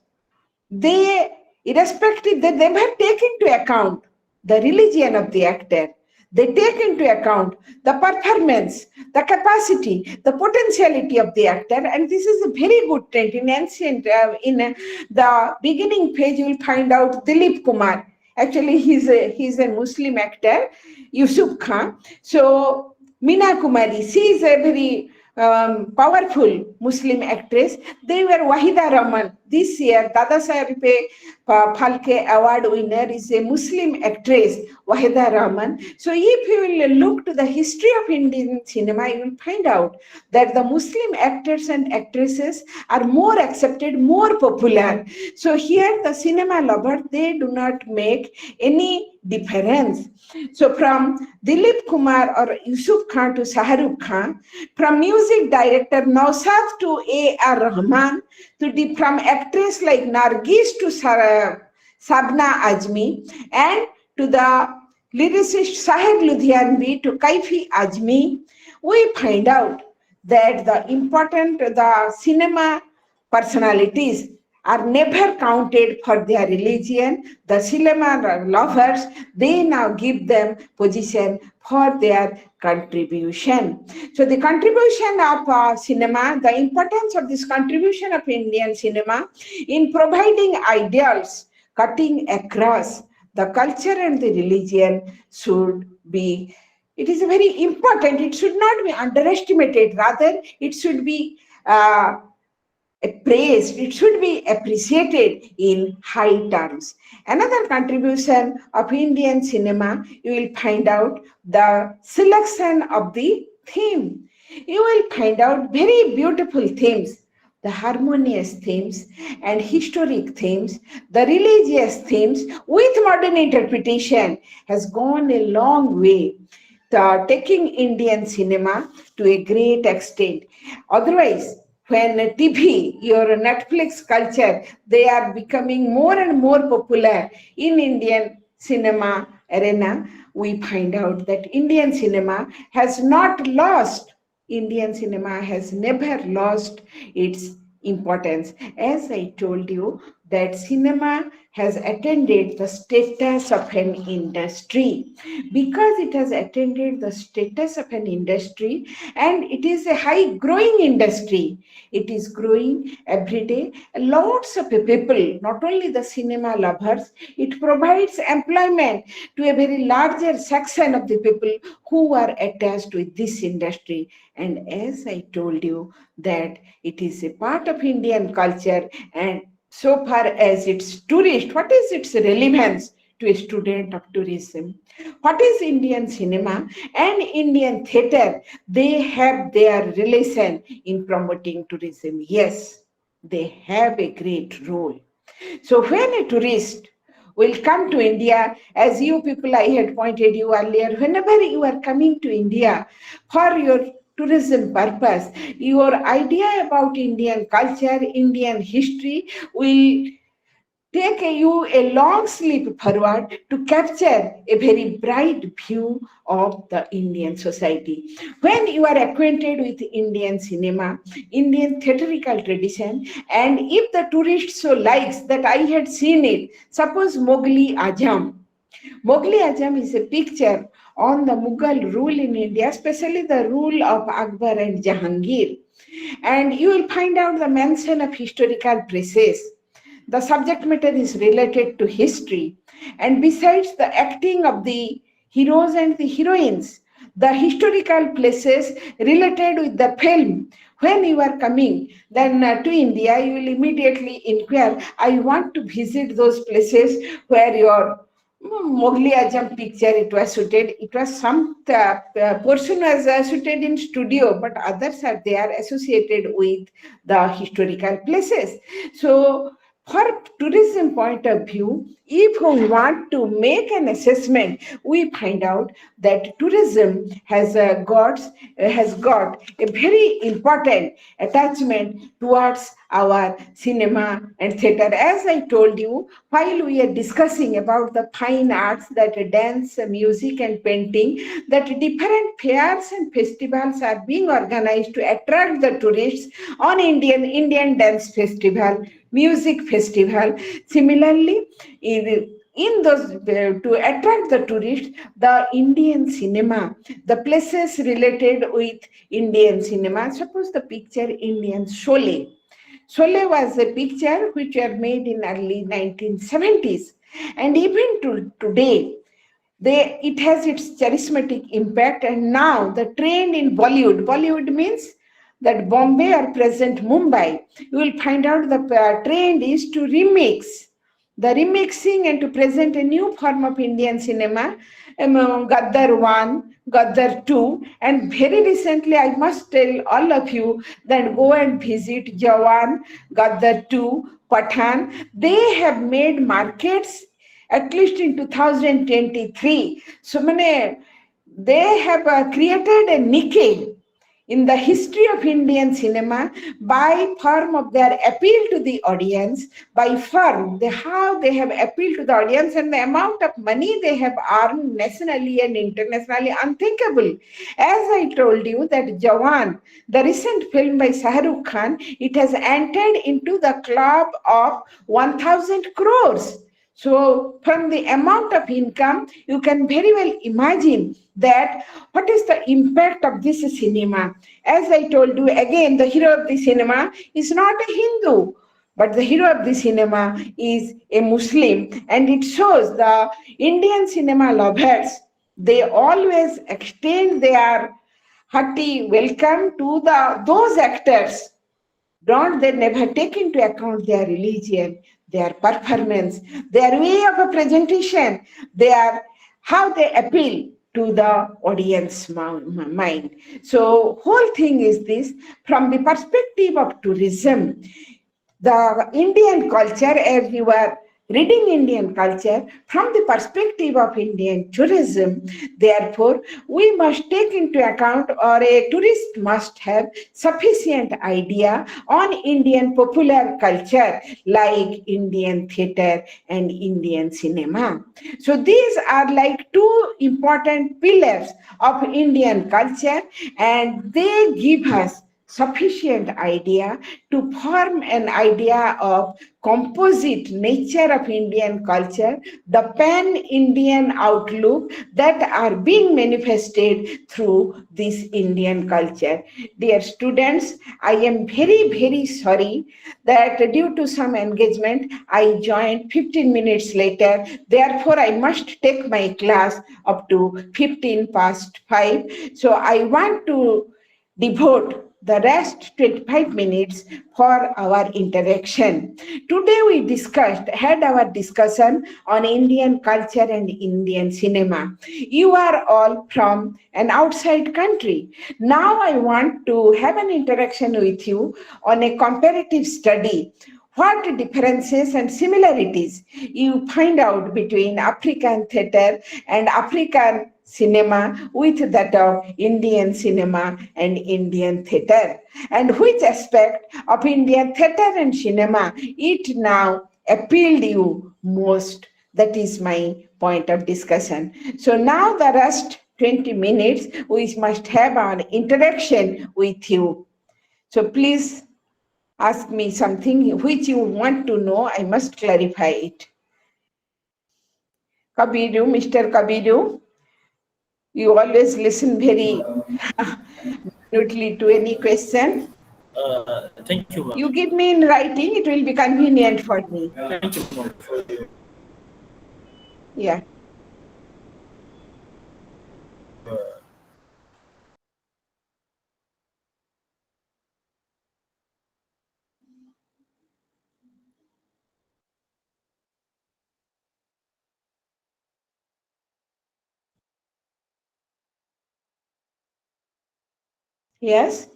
they, irrespective, they never take into account the religion of the actor. They take into account the performance, the capacity, the potentiality of the actor, and this is a very good trend. In ancient, the beginning page, you will find out Dilip Kumar. Actually, he's a Muslim actor, Yusuf Khan. So Meena Kumari, she is a very powerful Muslim actress. They were Wahida Rahman. This year, Dada Saheb Phalke Award winner is a Muslim actress, Wahida Rahman. So if you will look to the history of Indian cinema, you will find out that the Muslim actors and actresses are more accepted, more popular. So here the cinema lovers, they do not make any difference. So from Dilip Kumar or Yusuf Khan to Shahrukh Khan, from music director Nausad to A.R. Rahman, from actress like Nargis to Sabna Azmi, and to the lyricist Sahib Ludhianvi to Kaifi Azmi, we find out that the cinema personalities are never counted for their religion. The cinema lovers, they now give them position for their contribution. So the contribution of cinema, the importance of this contribution of Indian cinema in providing ideals cutting across the culture and the religion should be, it is very important. It should not be underestimated. Rather, it should be praised, it should be appreciated in high terms. Another contribution of Indian cinema, you will find out the selection of the theme. You will find out very beautiful themes, the harmonious themes and historic themes, the religious themes with modern interpretation has gone a long way, taking Indian cinema to a great extent. Otherwise, when TV, your Netflix culture, they are becoming more and more popular in Indian cinema arena, we find out that Indian cinema has not lost, Indian cinema has never lost its importance. As I told you, that cinema has attained the status of an industry. Because it has attained the status of an industry and it is a high growing industry, it is growing every day. Lots of people, not only the cinema lovers, it provides employment to a very larger section of the people who are attached with this industry. And as I told you, that it is a part of Indian culture, and so far as it's tourist, what is its relevance to a student of tourism? What is Indian cinema and Indian theatre? They have their relation in promoting tourism. Yes, they have a great role. So when a tourist will come to India, as you people I had pointed you earlier, whenever you are coming to India for your tourism purpose, your idea about Indian culture, Indian history will take you a long leap forward to capture a very bright view of the Indian society. When you are acquainted with Indian cinema, Indian theatrical tradition, and if the tourist so likes that I had seen it, suppose Mughal Azam. Mughal Azam is a picture on the Mughal rule in India, especially the rule of Akbar and Jahangir. And you will find out the mention of historical places. The subject matter is related to history. And besides the acting of the heroes and the heroines, the historical places related with the film. When you are coming then to India, you will immediately inquire, I want to visit those places where your Mughal Azam picture it was shooted. It was some portion was shooted in studio, but others are there associated with the historical places. So for tourism point of view, if we want to make an assessment, we find out that tourism has got a very important attachment towards our cinema and theater. As I told you, while we are discussing about the fine arts, that dance, music and painting, that different fairs and festivals are being organized to attract the tourists on Indian dance festival, music festival. Similarly, in those to attract the tourists, the Indian cinema, the places related with Indian cinema, suppose the picture Indian Sholay. Sholay was a picture which were made in early 1970s, and even to today, it has its charismatic impact. And now the trend in Bollywood means that Bombay or present Mumbai, you will find out the trend is to remix. The remixing and to present a new form of Indian cinema, Gaddar 1, Gaddar 2, and very recently I must tell all of you that go and visit Jawan, Gaddar 2, Pathan. They have made markets at least in 2023. So many, they have created a Nikkei in the history of Indian cinema by form of their appeal to the audience, by form, how they have appealed to the audience and the amount of money they have earned nationally and internationally, unthinkable. As I told you that Jawan, the recent film by Shah Rukh Khan, it has entered into the club of 1,000 crores. So from the amount of income, you can very well imagine that what is the impact of this cinema. As I told you again, the hero of the cinema is not a Hindu, but the hero of the cinema is a Muslim, and it shows the Indian cinema lovers. They always extend their hearty welcome to those actors. Don't they never take into account their religion, their performance, their way of a presentation, their how they appeal to the audience mind. So whole thing is this from the perspective of tourism, the Indian culture, as you are reading Indian culture from the perspective of Indian tourism, therefore, we must take into account, or a tourist must have sufficient idea on Indian popular culture like Indian theatre and Indian cinema. So these are like two important pillars of Indian culture, and they give us sufficient idea to form an idea of composite nature of Indian culture, the pan-Indian outlook that are being manifested through this Indian culture. Dear students, I am very, very sorry that due to some engagement, I joined 15 minutes later. Therefore, I must take my class up to 15 past 5. So I want to devote the rest 25 minutes for our interaction. Today we had our discussion on Indian culture and Indian cinema. You are all from an outside country. Now I want to have an interaction with you on a comparative study. What differences and similarities you find out between African theatre and African cinema with that of Indian cinema and Indian theatre, and which aspect of Indian theatre and cinema it now appealed you most. That is my point of discussion. So now the rest 20 minutes we must have an interaction with you. So please ask me something which you want to know. I must clarify it. Kabiru, Mr. Kabiru, you always listen very minutely to any question. Thank you, ma'am. You give me in writing, it will be convenient for me. Thank you, ma'am. Yeah. Yes.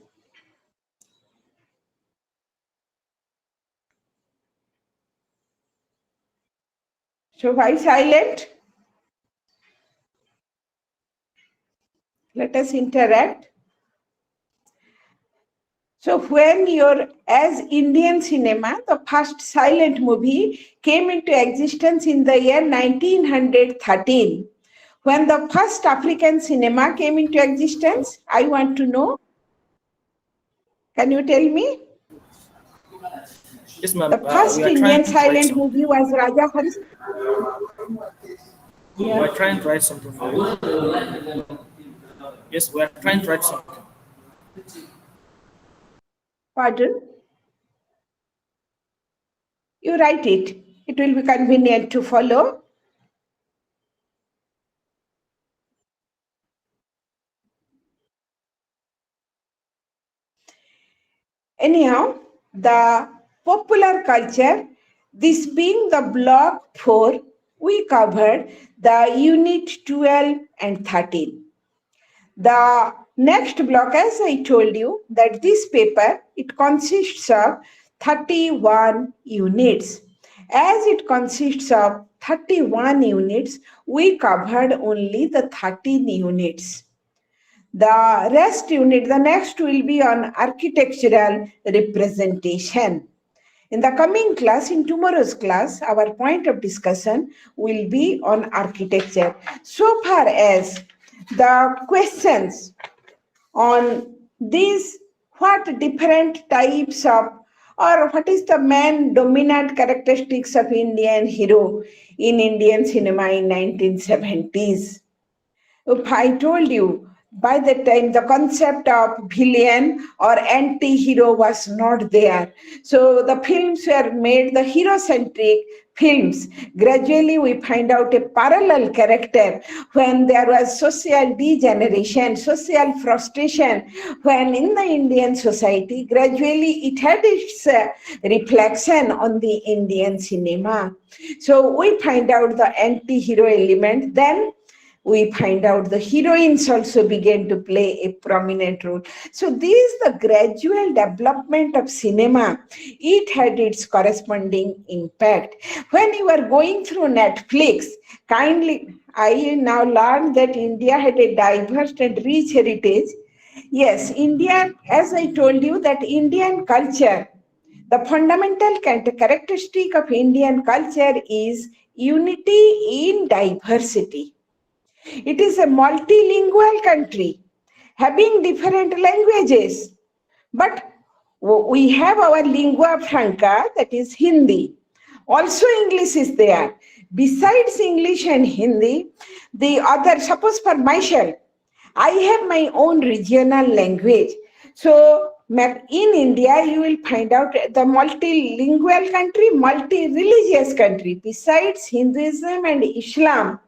So why silent? Let us interact. So when as Indian cinema, the first silent movie came into existence in the year 1913. When the first African cinema came into existence, I want to know. Can you tell me? Yes, ma'am. The first We are Indian trying to write silent something. movie was Raja Haris. We Yeah. are trying to write something for you. Yes, we are trying to write something. Pardon? You write it. It will be convenient to follow. Anyhow, the popular culture, this being the block 4, we covered the unit 12 and 13. The next block, as I told you, that this paper, it consists of 31 units. As it consists of 31 units, we covered only the 13 units. The rest unit, the next will be on architectural representation. In the coming class, in tomorrow's class, our point of discussion will be on architecture. So far as the questions on these, what different types of, or what is the main dominant characteristics of Indian hero in Indian cinema in 1970s? If I told you by that time the concept of villain or anti-hero was not there. So the films were made the hero-centric films. Gradually we find out a parallel character when there was social degeneration, social frustration, when in the Indian society, gradually it had its reflection on the Indian cinema. So we find out the anti-hero element, then we find out the heroines also began to play a prominent role. So this is the gradual development of cinema. It had its corresponding impact. When you are going through Netflix, kindly, I now learned that India had a diverse and rich heritage. Yes, India, as I told you, that Indian culture, the fundamental characteristic of Indian culture is unity in diversity. It is a multilingual country having different languages. But we have our lingua franca, that is Hindi. Also, English is there. Besides English and Hindi, the other, suppose for myself, I have my own regional language. So, in India, you will find out the multilingual country, multi-religious country. Besides Hinduism and Islam,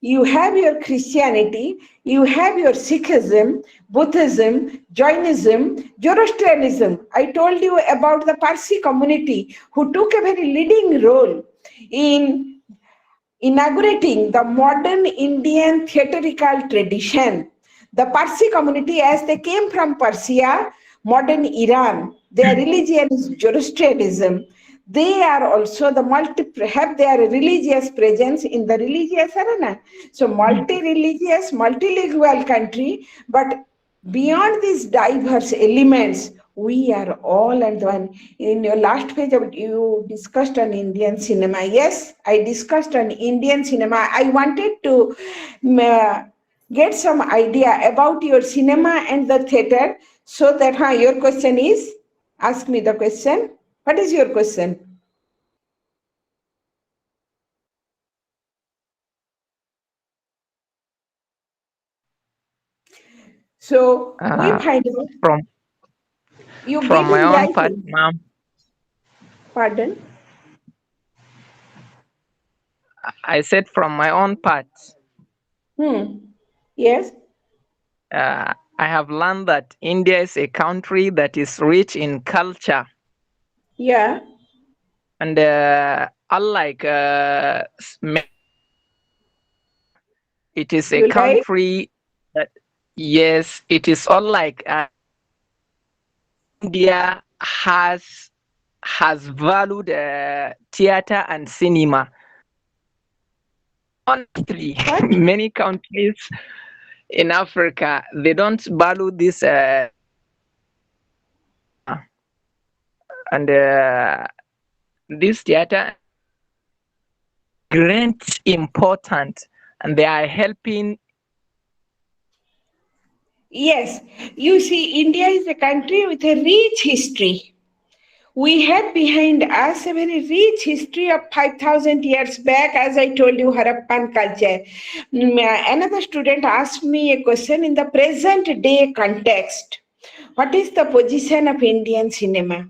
you have your Christianity, you have your Sikhism, Buddhism, Jainism, Zoroastrianism. I told you about the Parsi community who took a very leading role in inaugurating the modern Indian theatrical tradition. The Parsi community, as they came from Persia, modern Iran, their religion is Zoroastrianism. They are also have their religious presence in the religious arena. So multi-religious, multilingual country, but beyond these diverse elements, we are all and one. In your last page, you discussed on Indian cinema. Yes, I discussed on Indian cinema. I wanted to get some idea about your cinema and the theater, so that your question is, ask me the question. What is your question? So we find out From you from get my in own part, writing. ma'am, Pardon? I said from my own part, Yes. I have learned that India is a country that is rich in culture, Yeah. and unlike it is a You like? country that, yes, it is unlike India has valued theater and cinema. Honestly, What? many countries in Africa, they don't value this and this theater great important, and they are helping. Yes. You see, India is a country with a rich history. We have behind us a very rich history of 5,000 years back, as I told you, Harappan culture. Another student asked me a question in the present day context. What is the position of Indian cinema?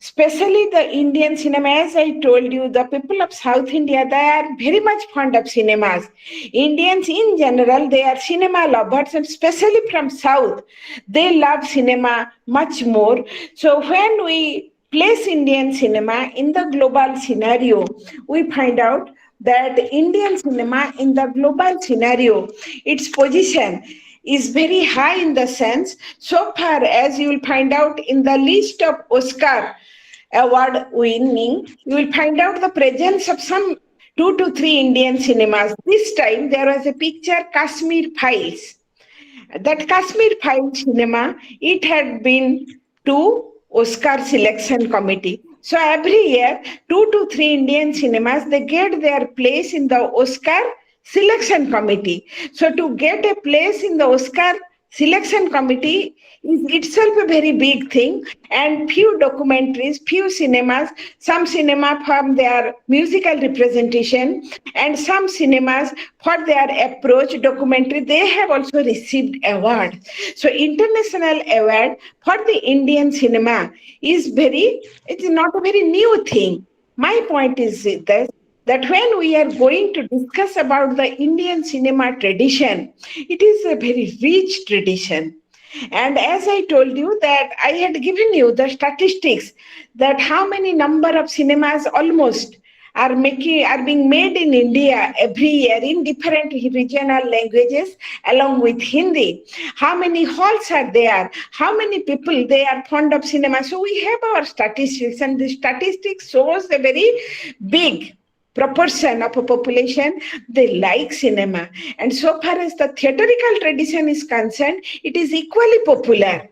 Especially the Indian cinema, as I told you, the people of South India, they are very much fond of cinemas. Indians in general, they are cinema lovers, and especially from South, they love cinema much more. So when we place Indian cinema in the global scenario, we find out that Indian cinema in the global scenario, its position is very high in the sense, so far as you will find out in the list of Oscar award winning, you will find out the presence of some 2 to 3 Indian cinemas. This time there was a picture, Kashmir Files. That Kashmir Files cinema, it had been to Oscar selection committee. So every year, 2 to 3 Indian cinemas, they get their place in the Oscar selection committee. So to get a place in the Oscar selection committee is itself a very big thing, and few documentaries, few cinemas, some cinema from their musical representation and some cinemas for their approach documentary, they have also received award. So international award for the Indian cinema is it's not a very new thing. My point is this, that when we are going to discuss about the Indian cinema tradition, it is a very rich tradition. And as I told you that I had given you the statistics that how many number of cinemas almost are being made in India every year in different regional languages along with Hindi. How many halls are there? How many people they are fond of cinema? So we have our statistics, and the statistics shows a very big proportion of a population, they like cinema. And so far as the theatrical tradition is concerned, it is equally popular.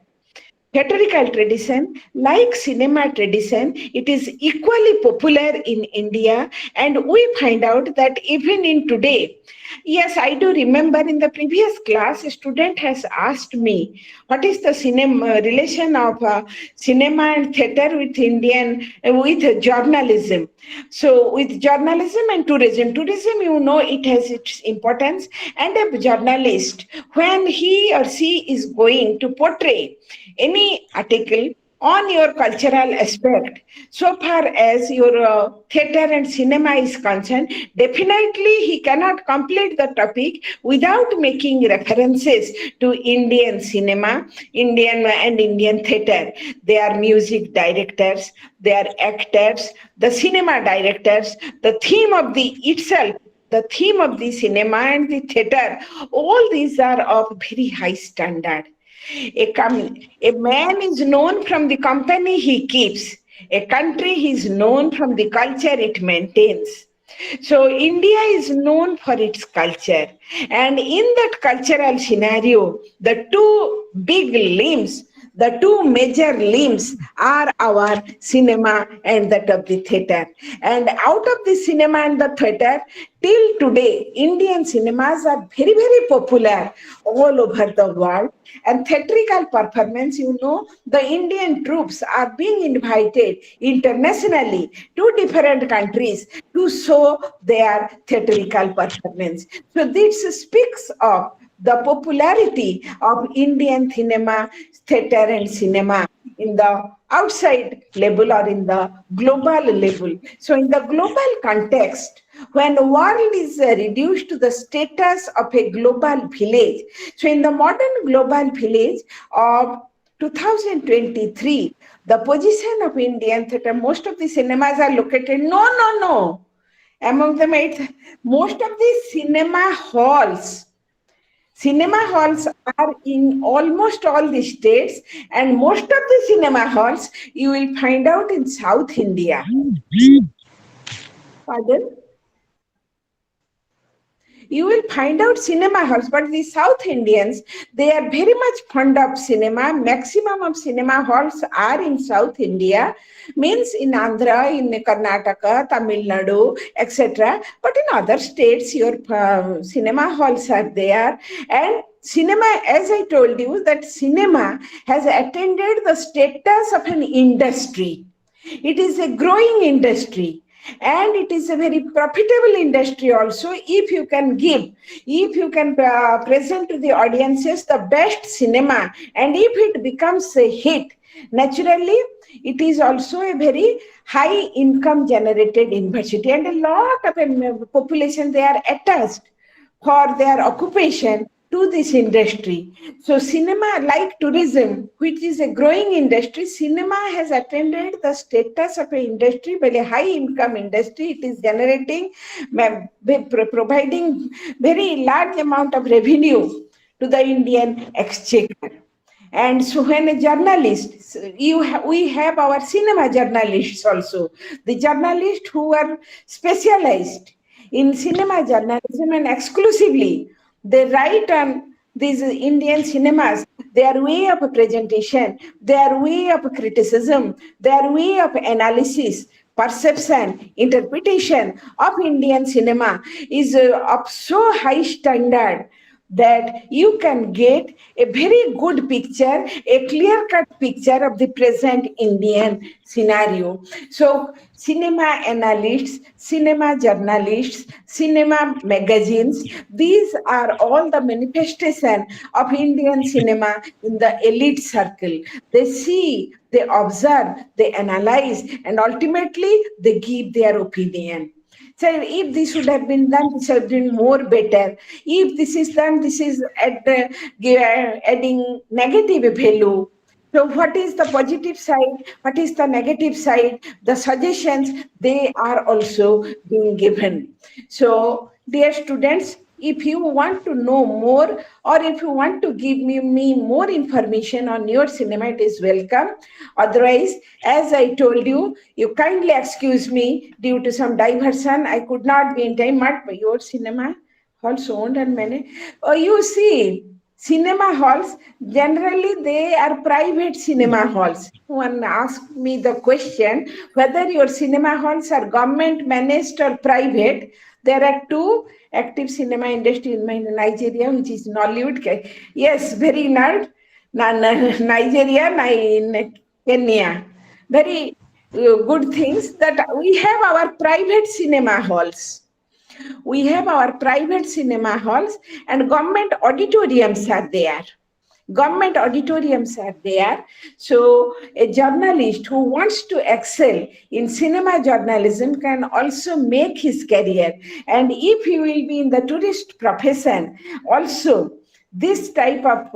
Theatrical tradition, like cinema tradition, it is equally popular in India, and we find out that even in today, yes, I do remember in the previous class, a student has asked me, what is the cinema relation of cinema and theater with with journalism? So with journalism and tourism, you know, it has its importance. And a journalist, when he or she is going to portray any article on your cultural aspect, so far as your theater and cinema is concerned, definitely he cannot complete the topic without making references to Indian cinema, Indian theater. They are music directors, they are actors, the cinema directors, the theme of the theme of the cinema and the theater, all these are of very high standard. A man is known from the company he keeps. A country is known from the culture it maintains. So India is known for its culture. And in that cultural scenario, the two major limbs are our cinema and that of the theater. And out of the cinema and the theater, till today, Indian cinemas are very, very popular all over the world. And theatrical performance, you know, the Indian troops are being invited internationally to different countries to show their theatrical performance. So this speaks of the popularity of Indian cinema, theater and cinema in the outside level or in the global level. So in the global context, when the world is reduced to the status of a global village, so in the modern global village of 2023, the position of Indian theatre, most of the cinemas are located, no. Among them, most of the cinema halls are in almost all the states, and most of the cinema halls you will find out in South India. Pardon? You will find out cinema halls, but the South Indians, they are very much fond of cinema. Maximum of cinema halls are in South India, means in Andhra, in Karnataka, Tamil Nadu, etc. But in other states, your cinema halls are there. And cinema, as I told you, that cinema has attained the status of an industry. It is a growing industry. And it is a very profitable industry also if you can present to the audiences the best cinema, and if it becomes a hit, naturally it is also a very high income generated university, and a lot of population they are attached for their occupation to this industry. So cinema, like tourism, which is a growing industry, cinema has attained the status of an industry, very high income industry. It is generating, providing very large amount of revenue to the Indian exchequer. And so when a journalist, we have our cinema journalists also, the journalists who are specialized in cinema journalism, and exclusively they write on these Indian cinemas, their way of presentation, their way of criticism, their way of analysis, perception, interpretation of Indian cinema is of so high standard that you can get a very good picture, a clear-cut picture of the present Indian scenario. So, cinema analysts, cinema journalists, cinema magazines, these are all the manifestation of Indian cinema in the elite circle. They see, they observe, they analyze, and ultimately they give their opinion. So if this would have been done, this would have been more better. If this is done, this is adding negative value. So what is the positive side? What is the negative side? The suggestions, they are also being given. So dear students, if you want to know more, or if you want to give me more information on your cinema, it is welcome. Otherwise, as I told you, you kindly excuse me due to some diversion. I could not be in time. But your cinema halls owned and many. Oh, you see, cinema halls generally they are private cinema halls. One asked me the question whether your cinema halls are government managed or private. There are two active cinema industry in Nigeria, which is Nollywood. Yes, very nerd. Nigeria, in Kenya. Very good things that we have our private cinema halls. We have our private cinema halls, and government auditoriums are there. Government auditoriums are there. So a journalist who wants to excel in cinema journalism can also make his career. And if he will be in the tourist profession, also this type of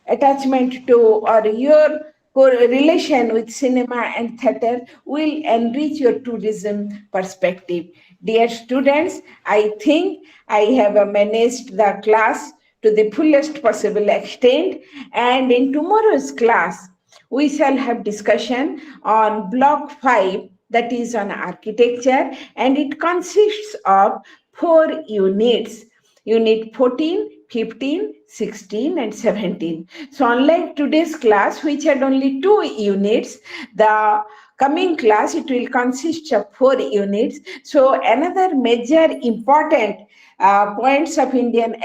attachment to, or your relation with cinema and theater will enrich your tourism perspective. Dear students, I think I have managed the class to the fullest possible extent, and in tomorrow's class, we shall have discussion on block 5, that is on architecture, and it consists of 4 units. Unit 14, 15, 16, and 17. So unlike today's class, which had only 2 units, the coming class, it will consist of 4 units. So another major important points of Indian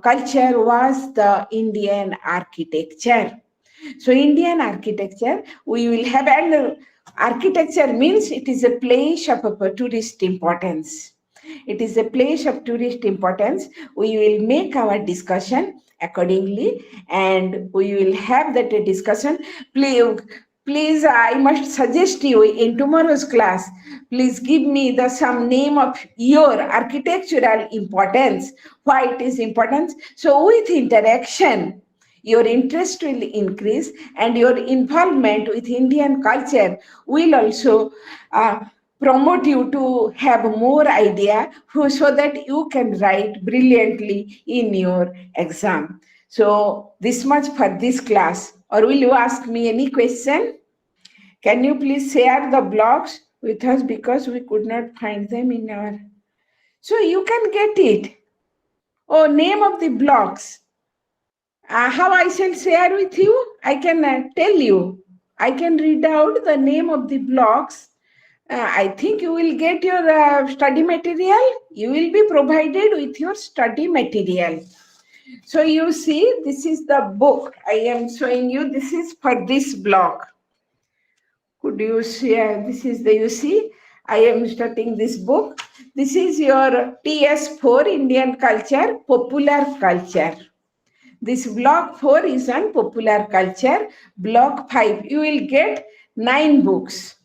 culture was the Indian architecture. So Indian architecture, we will have, and architecture means it is a place of tourist importance. It is a place of tourist importance. We will make our discussion accordingly, and we will have that discussion. Please, I must suggest you in tomorrow's class, please give me the some name of your architectural importance, why it is important. So with interaction, your interest will increase, and your involvement with Indian culture will also promote you to have more idea, so that you can write brilliantly in your exam. So this much for this class. Or will you ask me any question? Can you please share the blogs with us, because we could not find them in our... So you can get it. Oh, name of the blogs. How I shall share with you? I can tell you. I can read out the name of the blogs. I think you will get your study material. You will be provided with your study material. So you see, this is the book I am showing you. This is for this blog. Could you see? This is the, you see, I am starting this book. This is your TS-4 Indian culture, popular culture. This block 4 is on popular culture. Block 5, you will get 9 books.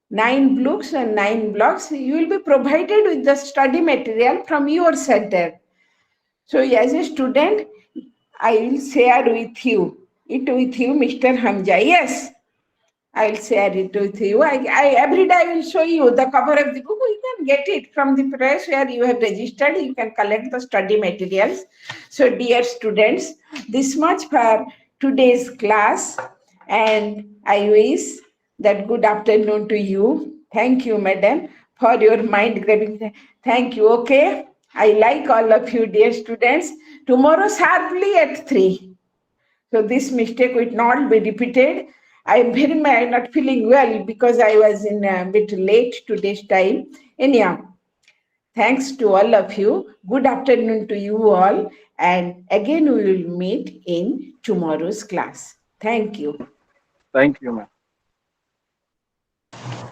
9 books and 9 blocks. You will be provided with the study material from your center. So as a student, I will share with you, Mr. Hamza. Yes, I will share it with you. Every day I will show you the cover of the book. You can get it from the press where you have registered. You can collect the study materials. So dear students, this much for today's class. And I wish that good afternoon to you. Thank you, madam, for your mind-grabbing. Thank you. Okay. I like all of you, dear students. Tomorrow sharply at 3. So this mistake will not be repeated. I am very much not feeling well because I was in a bit late today's time. Anyhow, thanks to all of you. Good afternoon to you all. And again, we will meet in tomorrow's class. Thank you. Thank you, ma'am.